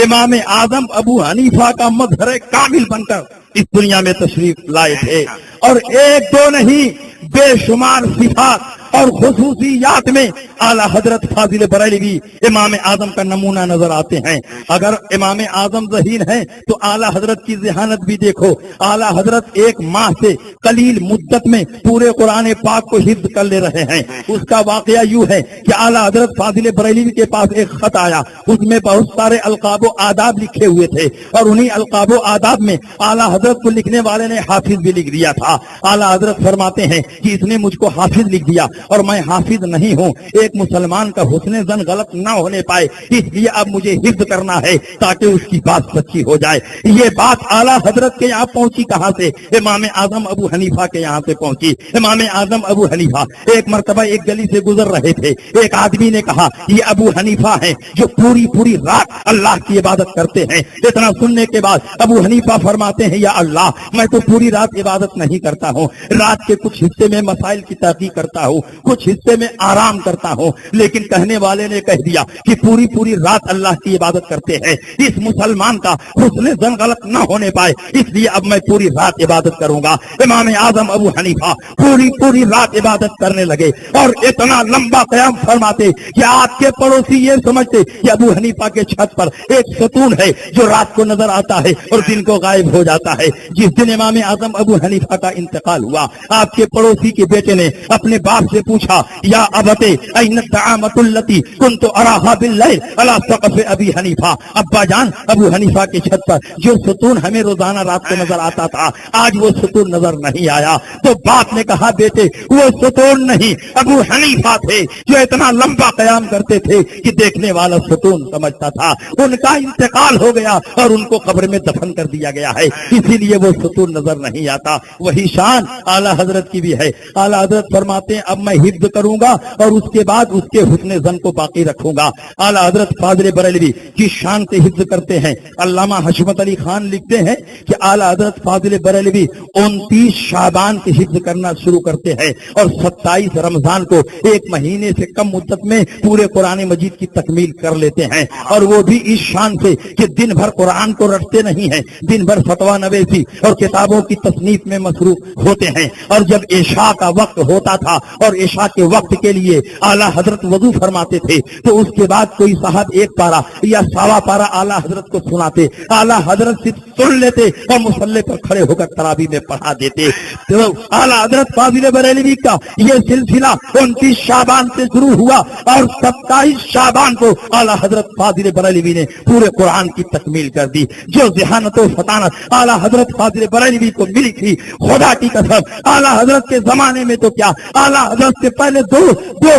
B: امام اعظم ابو حنیفہ کا مظہر کامل بن کر اس دنیا میں تشریف لائے تھے، اور ایک دو نہیں بے شمار صفات اور خصوصیات میں اعلیٰ حضرت فاضل بریلوی امام اعظم کا نمونہ نظر آتے ہیں. اگر امام اعظم ذہین ہیں تو اعلیٰ حضرت کی ذہانت بھی دیکھو. اعلیٰ حضرت ایک ماہ سے قلیل مدت میں پورے قرآن پاک کو حفظ کر لے رہے ہیں. اس کا واقعہ یوں ہے کہ اعلیٰ حضرت فاضل بریلوی کے پاس ایک خط آیا، اس میں بہت سارے القاب و آداب لکھے ہوئے تھے، اور انہی القاب و آداب میں اعلیٰ حضرت کو لکھنے والے نے حافظ بھی لکھ دیا تھا. اعلیٰ حضرت فرماتے ہیں کہ اس نے مجھ کو حافظ لکھ دیا اور میں حافظ نہیں ہوں. ایک مسلمان کا حسن زن غلط نہ ہونے پائے، اس لیے اب مجھے حفظ کرنا ہے تاکہ اس کی بات سچی ہو جائے. یہ بات اعلیٰ حضرت کے یہاں پہنچی کہاں سے؟ امام اعظم ابو حنیفہ کے یہاں سے پہنچی. امام اعظم ابو حنیفہ ایک مرتبہ ایک گلی سے گزر رہے تھے. ایک آدمی نے کہا یہ ابو حنیفہ ہیں جو پوری پوری رات اللہ کی عبادت کرتے ہیں. اتنا سننے کے بعد ابو حنیفہ فرماتے ہیں یا اللہ، میں تو پوری رات عبادت نہیں کرتا ہوں، رات کے کچھ حصے میں مسائل کی تحقیق کرتا ہوں، کچھ حصے میں آرام کرتا ہوں. لیکن کہنے والے نے کہہ دیا کہ پوری پوری رات اللہ کی عبادت کرتے ہیں. اس مسلمان کا حسن زن غلط نہ ہونے پائے، اس لیے اب میں پوری رات عبادت کروں گا. امام اعظم ابو حنیفہ پوری پوری رات عبادت کرنے لگے اور اتنا لمبا قیام فرماتے کہ آپ کے پڑوسی یہ سمجھتے کہ ابو حنیفہ کے چھت پر ایک ستون ہے جو رات کو نظر آتا ہے اور دن کو غائب ہو جاتا ہے. جس دن امام اعظم ابو حنیفہ کا انتقال ہوا، آپ کے پڑوسی کے بیٹے نے اپنے باپ سے پوچھا یا ابتے این الطعامۃ التی کنت اراها باللیل علی سقف ابی حنیفہ، ابا جان ابو حنیفہ کی چھت پر جو ستون ہمیں روزانہ رات کو نظر آتا تھا آج وہ ستون نظر نہیں آیا. تو باپ نے کہا بیٹے وہ ستون نہیں ابو حنیفہ تھے جو اتنا لمبا قیام کرتے تھے کہ دیکھنے والا ستون سمجھتا تھا. ان کا انتقال ہو گیا اور ان کو قبر میں دفن کر دیا گیا ہے، اسی لیے وہ ستون نظر نہیں آتا. وہی شان اعلیٰ حضرت کی بھی ہے. اعلیٰ حضرت فرماتے ہیں اب میں حفظ کروں گا اور اس کے بعد اس کے حسن زن کو باقی رکھوں گا. اعلیٰ حضرت فاضل بریلوی کی شان سے حفظ کرتے ہیں. علامہ حشمت علی خان لکھتے ہیں کہ اعلیٰ حضرت فاضل بریلوی 29 شعبان کے حفظ کرنا شروع کرتے ہیں اور 27 رمضان کو ایک مہینے سے کم مدت میں پورے قرآن مجید کی تکمیل کر لیتے ہیں. اور وہ بھی اس شان سے کہ دن بھر قرآن کو رٹتے نہیں ہیں، دن بھر فتویٰ نویسی اور کتابوں کی تصنیف میں مصروف ہوتے ہیں. اور جب عشاء کا وقت ہوتا تھا اور عشاء کے وقت کے لیے اعلیٰ حضرت وضو فرماتے تھے تو اس کے بعد کوئی صاحب ایک پارا یا سوا پارا اعلیٰ حضرت کو سناتے، اعلیٰ حضرت صرف سن لیتے اور مصلی پر کھڑے ہو کر تراویح میں پڑھا دیتے۔ تو اعلیٰ حضرت فاضل بریلوی کا یہ سلسلہ 29 شعبان سے شروع ہوا اور 27 شعبان کو اعلیٰ حضرت فاضل بریلوی نے پورے قرآن کی تکمیل کر دی۔ جو ذہانت و فطانت اعلیٰ حضرت فاضل بریلوی کو ملی تھی، خدا کی قسم اعلیٰ حضرت کے زمانے میں تو کیا، اعلیٰ حضرت سے پہلے دو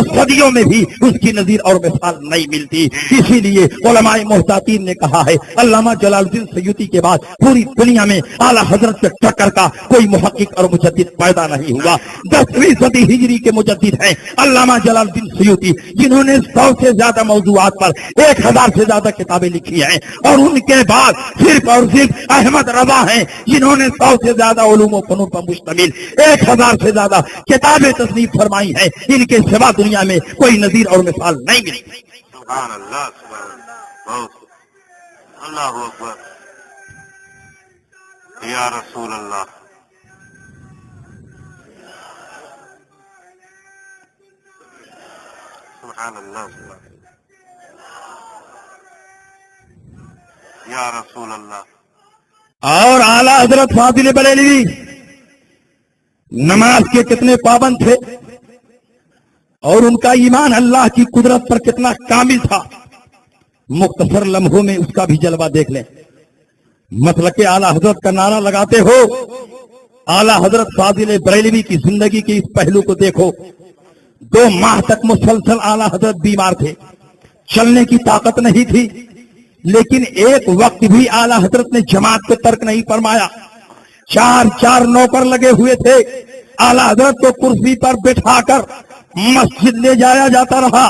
B: صدیوں میں بھی اس کی نظیر اور مثال نہیں ملتی۔ اسی لیے علماء محتاطین نے کہا ہے، علامہ جلال الدین سیوطی کے بعد پوری دنیا میں اعلیٰ حضرت سے ٹکر کا کوئی محقق اور مجدد پیدا نہیں ہوا۔ 10ویں صدی ہجری کے مجدد ہیں علامہ جلال الدین سیوطی، جنہوں نے 100 سے زیادہ موضوعات پر 1000 سے زیادہ کتابیں لکھی ہیں، اور ان کے بعد صرف اور صرف احمد رضا ہیں جنہوں نے 100 سے زیادہ علوم و فنون پر مشتمل 1000 سے زیادہ کتابیں تصنیف فرمائی ہیں۔ ان کے سوا دنیا میں کوئی نظیر اور مثال نہیں ملی۔
A: سبحان اللہ، سبحان اللہ، اللہ اکبر، یا رسول اللہ۔ سبحان اللہ، یا رسول اللہ۔
B: اور اعلیٰ حضرت فاضل بریلوی نماز کے کتنے پابند تھے اور ان کا ایمان اللہ کی قدرت پر کتنا کامل تھا، مختصر لمحوں میں اس کا بھی جلوہ دیکھ لیں۔ مطلب کہ اعلیٰ حضرت کا نعرہ لگاتے ہو، اعلیٰ حضرت فاضل بریلوی کی زندگی کے اس پہلو کو دیکھو۔ 2 ماہ تک مسلسل اعلیٰ حضرت بیمار تھے، چلنے کی طاقت نہیں تھی، لیکن ایک وقت بھی اعلیٰ حضرت نے جماعت کو ترک نہیں فرمایا۔ 4 نوکر لگے ہوئے تھے، اعلیٰ حضرت کو کرسی پر بٹھا کر مسجد لے جایا جاتا رہا،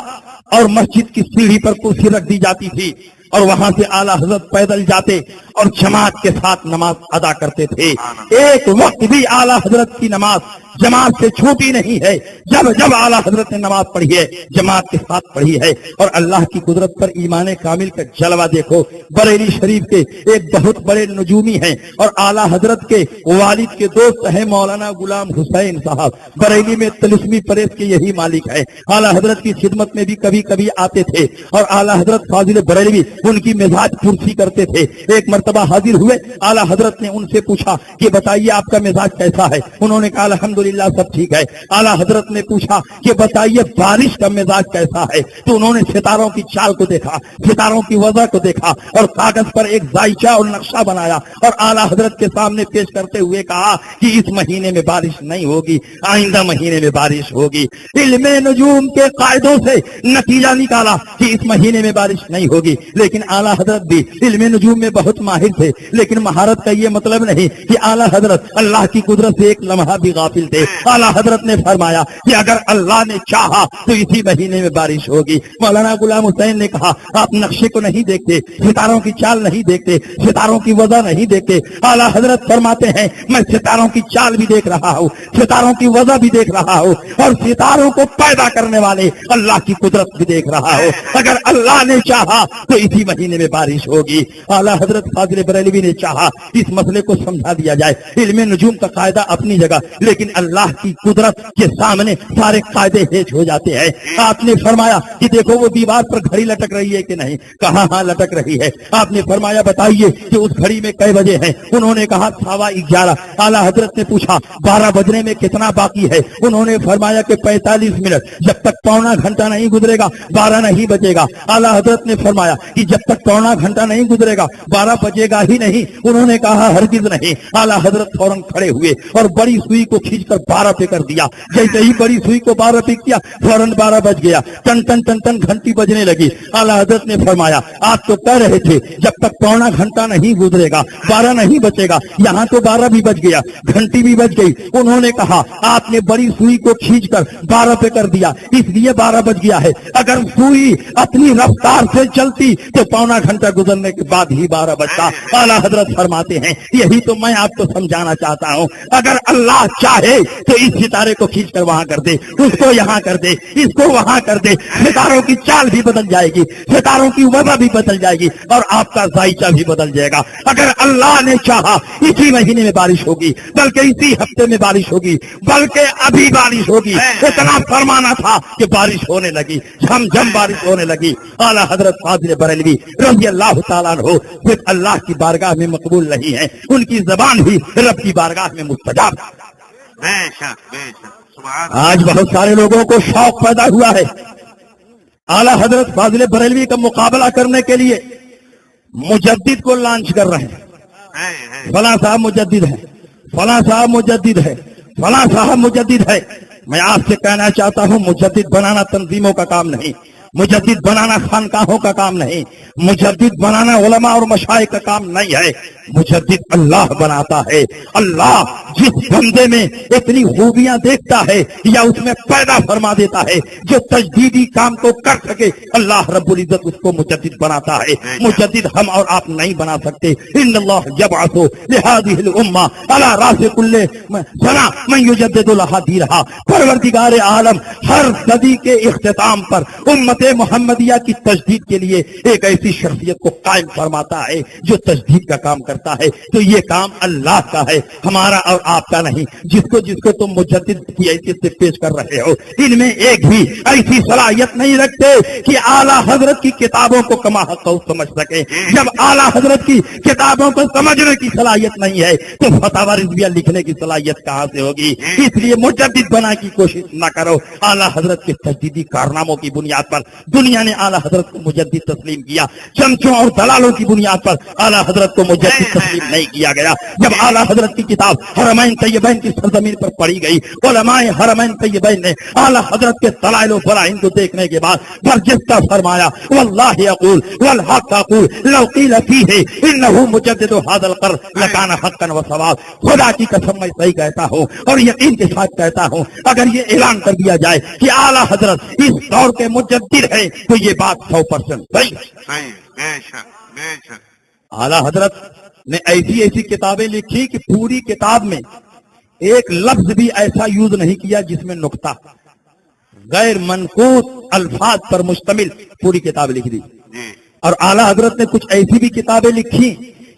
B: اور مسجد کی سیڑھی پر کرسی رکھ دی جاتی تھی، اور وہاں سے اعلیٰ حضرت پیدل جاتے اور جماعت کے ساتھ نماز ادا کرتے تھے۔ ایک وقت بھی اعلیٰ حضرت کی نماز جماعت سے چھوٹی نہیں ہے۔ جب اعلیٰ حضرت نے نماز پڑھی ہے، جماعت کے ساتھ پڑھی ہے۔ اور اللہ کی قدرت پر ایمان کامل کا جلوہ دیکھو۔ بریلی شریف کے ایک بہت بڑے نجومی ہیں اور اعلیٰ حضرت کے والد کے دوست ہیں مولانا غلام حسین صاحب، بریلی میں طلسمی پریس کے یہی مالک ہے۔ اعلیٰ حضرت کی خدمت میں بھی کبھی کبھی آتے تھے، اور اعلیٰ حضرت فاضل بریلوی ان کی مزاج پرسی کرتے تھے۔ ایک مرتبہ حاضر ہوئے، اعلیٰ حضرت نے ان سے پوچھا کہ بتائیے آپ کا مزاج کیسا ہے؟ انہوں نے کہا الحمدللہ سب ٹھیک ہے۔ اعلیٰ حضرت نے پوچھا کہ بتائیے بارش کا مزاج کیسا ہے؟ تو انہوں نے ستاروں کی چال کو دیکھا، ستاروں کی وضع کو دیکھا، اور کاغذ پر ایک ذائچہ اور نقشہ بنایا، اور اعلیٰ حضرت کے سامنے پیش کرتے ہوئے کہا کہ اس مہینے میں بارش نہیں ہوگی، آئندہ مہینے میں بارش ہوگی۔ علم نجوم کے قاعدوں سے نتیجہ نکالا کہ اس مہینے میں بارش نہیں ہوگی، لیکن اعلیٰ حضرت بھی علم نجوم میں بہت ماہر تھے، لیکن مہارت کا یہ مطلب نہیں کہ اعلیٰ حضرت اللہ کی قدرت سے ایک لمحہ بھی غافل تھے۔ اعلیٰ حضرت نے فرمایا کہ اگر اللہ نے چاہا تو اسی مہینے میں بارش ہوگی۔ مولانا غلام حسین نے کہا آپ نقشے کو نہیں دیکھتے، ستاروں کی چال نہیں دیکھتے، ستاروں کی وضع نہیں دیکھتے۔ اعلیٰ حضرت فرماتے ہیں میں ستاروں کی چال بھی دیکھ رہا ہوں، ستاروں کی وضع بھی دیکھ رہا ہوں، اور ستاروں کو پیدا کرنے والے اللہ کی قدرت بھی دیکھ رہا ہوں۔ اگر اللہ نے چاہا تو اسی مہینے میں بارش ہوگی۔ اعلیٰ حضرت فاضل بریلوی نے چاہا اس مسئلے کو سمجھا دیا جائے۔ علم نجوم کا قاعدہ اپنی جگہ، لیکن اللہ کی قدرت کے سامنے سارے قاعدے ہیج ہو جاتے ہیں۔ آپ نے فرمایا کہ دیکھو وہ دیوار پر گھڑی لٹک رہی ہے کہ نہیں؟ کہا ہاں لٹک رہی ہے۔ آپ نے فرمایا بتائیے کہ اس گھڑی میں کئی بجے ہیں؟ انہوں نے کہا 11:15۔ اعلیٰ حضرت نے پوچھا 12 بجنے میں کتنا باقی ہے؟ انہوں نے فرمایا کہ 45 منٹ۔ جب تک پونا گھنٹہ نہیں گزرے گا 12 نہیں بجے گا۔ اعلیٰ حضرت نے فرمایا کہ جب تک پونا گھنٹہ نہیں گزرے گا 12 بجے گا ہی نہیں۔ انہوں نے کہا ہرگز نہیں۔ اعلیٰ حضرت فوراً کھڑے ہوئے اور بڑی سوئی کو کھینچ کر 12 پہ کر دیا۔ جیسے ہی بڑی سوئی کو 12 پہ کیا فوراً 12 بج گیا۔ ٹن ٹن ٹن ٹن گھنٹی بجنے لگی۔ اعلیٰ حضرت نے فرمایا آپ تو کہہ رہے تھے جب تک پونا گھنٹہ نہیں گزرے گا 12 نہیں بچے گا، یہاں تو 12 بھی بج گیا، گھنٹی بھی بج گئی۔ انہوں نے کہا آپ نے بڑی سوئی کو کھینچ کر 12 پہ کر دیا، اس لیے 12 بج گیا ہے۔ اگر سوئی اپنی رفتار سے چلتی تو پونا گھنٹہ گزرنے کے بعد ہی 12 بجتا۔ اعلیٰ حضرت فرماتے ہیں یہی تو میں آپ کو سمجھانا چاہتا ہوں، اگر اللہ چاہے تو اس ستارے کو کھینچ کر وہاں کر دے، اس کو یہاں کر دے، اس کو وہاں کر دے، ستاروں کی چال بھی بدل جائے گی، ستاروں کی وجہ بھی بدل جائے گی، اور آپ کا ذائقہ بھی بدل جائے گا۔ اگر اللہ نے چاہا اسی مہینے میں بارش ہوگی، بلکہ اسی ہفتے میں بارش ہوگی، بلکہ ابھی بارش ہوگی۔ اتنا فرمانا تھا کہ بارش ہونے لگی، جھم بارش ہونے لگی۔ اعلیٰ حضرت فاضل بریلوی رضی اللہ تعالیٰ عنہ صرف اللہ کی بارگاہ میں مقبول نہیں ہے، ان کی زبان بھی رب کی بارگاہ میں مستجاب۔
A: بے شک بے شک، سبحان
B: آج بہت سارے لوگوں کو شوق پیدا ہوا ہے، اعلیٰ حضرت فاضل بریلوی کا مقابلہ کرنے کے لیے مجدد کو لانچ کر رہے ہیں۔ فلاں صاحب مجدد ہے، فلاں صاحب مجدد ہے، فلاں صاحب مجدد ہے۔ میں آپ سے کہنا چاہتا ہوں، مجدد بنانا تنظیموں کا کام نہیں، مجدد بنانا خانقاہوں کا کام نہیں، مجدد بنانا علماء اور مشائخ کا کام نہیں ہے، مجدد اللہ بناتا ہے۔ اللہ جس بندے میں اتنی خوبیاں دیکھتا ہے یا اس میں پیدا فرما دیتا ہے جو تجدیدی کام کو کر سکے، اللہ رب العزت اس کو مجدد بناتا ہے۔ مجدد ہم اور آپ نہیں بنا سکتے۔ ان اللہ یبعث لہذه الامه على راس كل سنہ من یجدد لها دینها۔ پروردگار عالم ہر صدی کے اختتام پر امت محمدیہ کی تجدید کے لیے ایک ایسی شخصیت کو قائم فرماتا ہے جو تجدید کا کام کرتا ہے۔ تو یہ کام اللہ کا ہے، ہمارا اور آپ کا نہیں۔ جس کو تم مجدد کی حیثیت سے پیش کر رہے ہو، ان میں ایک بھی ایسی صلاحیت نہیں رکھتے کہ اعلیٰ حضرت کی کتابوں کو کما حق سمجھ سکے۔ جب اعلیٰ حضرت کی کتابوں کو سمجھنے کی صلاحیت نہیں ہے تو فتاوی رضویہ لکھنے کی صلاحیت کہاں سے ہوگی؟ اس لیے مجدد بنا کی کوشش نہ کرو۔ اعلیٰ حضرت کے تجدیدی کارناموں کی بنیاد پر دنیا نے اعلیٰ حضرت کو مجدد تسلیم کیا، چمچوں اور دلالوں کی بنیاد پر اعلیٰ حضرت کو مجدد تسلیم نہیں کیا گیا۔ جب اعلیٰ حضرت کی کتاب حرمین طیبین کی سرزمین پر پڑھی گئی، علماء حرمین طیبین نے اعلیٰ حضرت کے دلائل و براہین کو دیکھنے کے بعد برجستہ فرمایا، واللہ اقول والحق اقول لو قیل فیہ انہ مجدد ھذا القرن لکان حقا وصواب۔ خدا کی قسم میں صحیح کہتا ہوں اور یقین کے ساتھ کہتا ہوں، اگر یہ اعلان کر دیا جائے کہ اعلیٰ حضرت اس دور کے مجدد ہے تو یہ بات 100% صحیح۔
A: بے شک بے شک۔
B: اعلیٰ حضرت نے ایسی کتابیں لکھی کہ پوری کتاب میں ایک لفظ بھی ایسا یوز نہیں کیا جس میں نقطہ، غیر منقوط الفاظ پر مشتمل پوری کتاب لکھ دی۔ اور اعلیٰ حضرت نے کچھ ایسی بھی کتابیں لکھی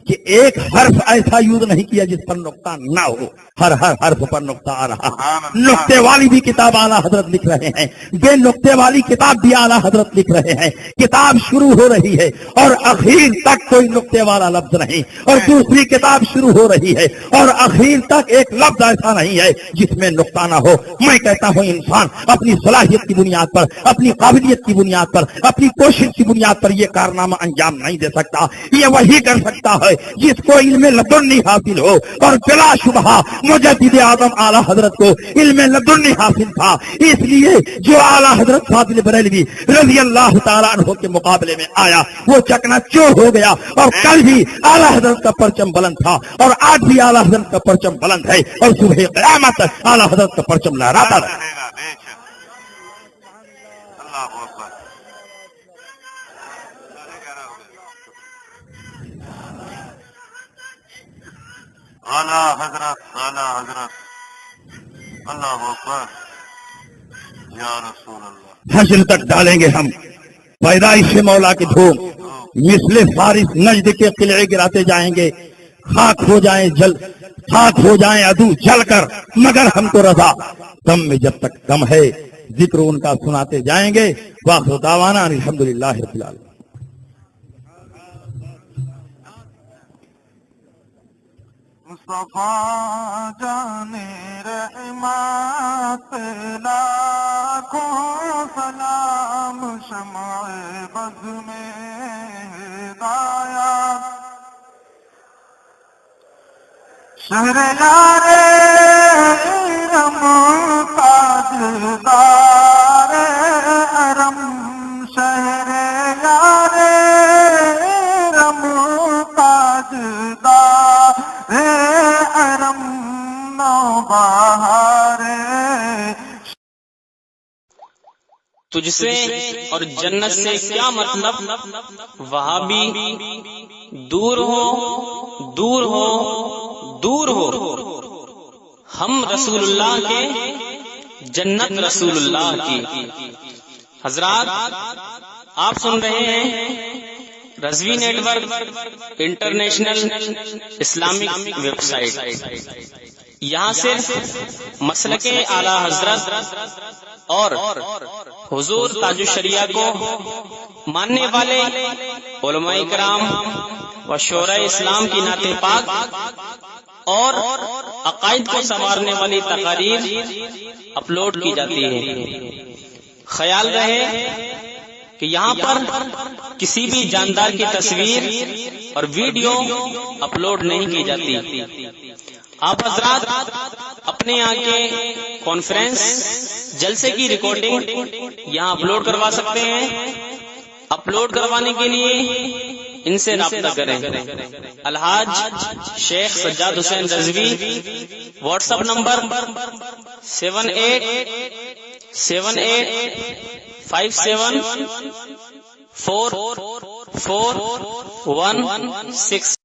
B: کہ ایک حرف ایسا یوز نہیں کیا جس پر نقطہ نہ ہو، ہر حرف پر نقطہ آ رہا۔ نقطے والی بھی کتاب اعلیٰ حضرت لکھ رہے ہیں، بے نقطے والی کتاب بھی اعلیٰ حضرت لکھ رہے ہیں۔ کتاب شروع ہو رہی ہے اور اخیر تک کوئی نقطے والا لفظ نہیں، اور دوسری کتاب شروع ہو رہی ہے اور اخیر تک ایک لفظ ایسا نہیں ہے جس میں نقطہ نہ ہو۔ میں کہتا ہوں انسان اپنی صلاحیت کی بنیاد پر، اپنی قابلیت کی بنیاد پر، اپنی کوشش کی بنیاد پر یہ کارنامہ انجام نہیں دے سکتا۔ یہ وہی کر سکتا ہے جس کو علم لدنی حاصل ہو، اور بلا شبہ مجدد اعظم اعلیٰ حضرت کو علم لدنی حاصل تھا۔ اس لیے جو اعلیٰ حضرت فاضل بریلوی رضی اللہ تعالیٰ عنہ کے مقابلے میں آیا وہ چکنا چور ہو گیا، اور کل بھی اعلیٰ حضرت کا پرچم بلند تھا اور آج بھی اعلیٰ حضرت کا پرچم بلند ہے، اور صبح قیامت تک اعلیٰ حضرت کا پرچم لہراتا رہے۔
A: اعلیٰ حضرت اعلیٰ حضرت، اللہ اکبر یا رسول اللہ۔
B: حشر تک ڈالیں گے ہم پیدائش مولا کی دھوم، مثل فارس نجد کے قلعے گراتے جائیں گے، خاک ہو جائیں خاک ہو جائیں عدو جل کر، مگر ہم کو رضا دم میں جب تک دم ہے، ذکر ان کا سناتے جائیں گے۔ وآخر دعوانا الحمدللہ رب العالمین۔
A: مصطفیٰ جانے رحمت لاکھوں سلام، شمع بز میں ہدایت، شہر یار ارم تاجدار ارم، شہر یار ارم تاجدار ارم، نوبہار۔
C: تجھ سے اور جنت سے کیا مطلب، وہاں بھی دور ہو دور ہو دور ہو، ہم رسول اللہ کے، جنت رسول اللہ کی۔ حضرات آپ سن رہے ہیں Rizvi network international Islamic website. یہاں صرف مسلک اعلی حضرت اور حضور تاج الشریعہ کو ماننے والے علماء کرام و شورا اسلام کی نعت پاک اور عقائد کو سنوارنے والی تقاریر اپلوڈ کی جاتی ہے۔ خیال رہے کہ یہاں پر کسی بھی جاندار کی تصویر اور ویڈیو اپلوڈ نہیں کی جاتی۔ آپ حضرات اپنے یہاں کے کانفرنس جلسے کی ریکارڈنگ یہاں اپلوڈ کروا سکتے ہیں۔ اپلوڈ کروانے کے لیے ان سے رابطہ کریں۔ الحاج شیخ سجاد حسین رضوی، واٹس ایپ نمبر 7857844116۔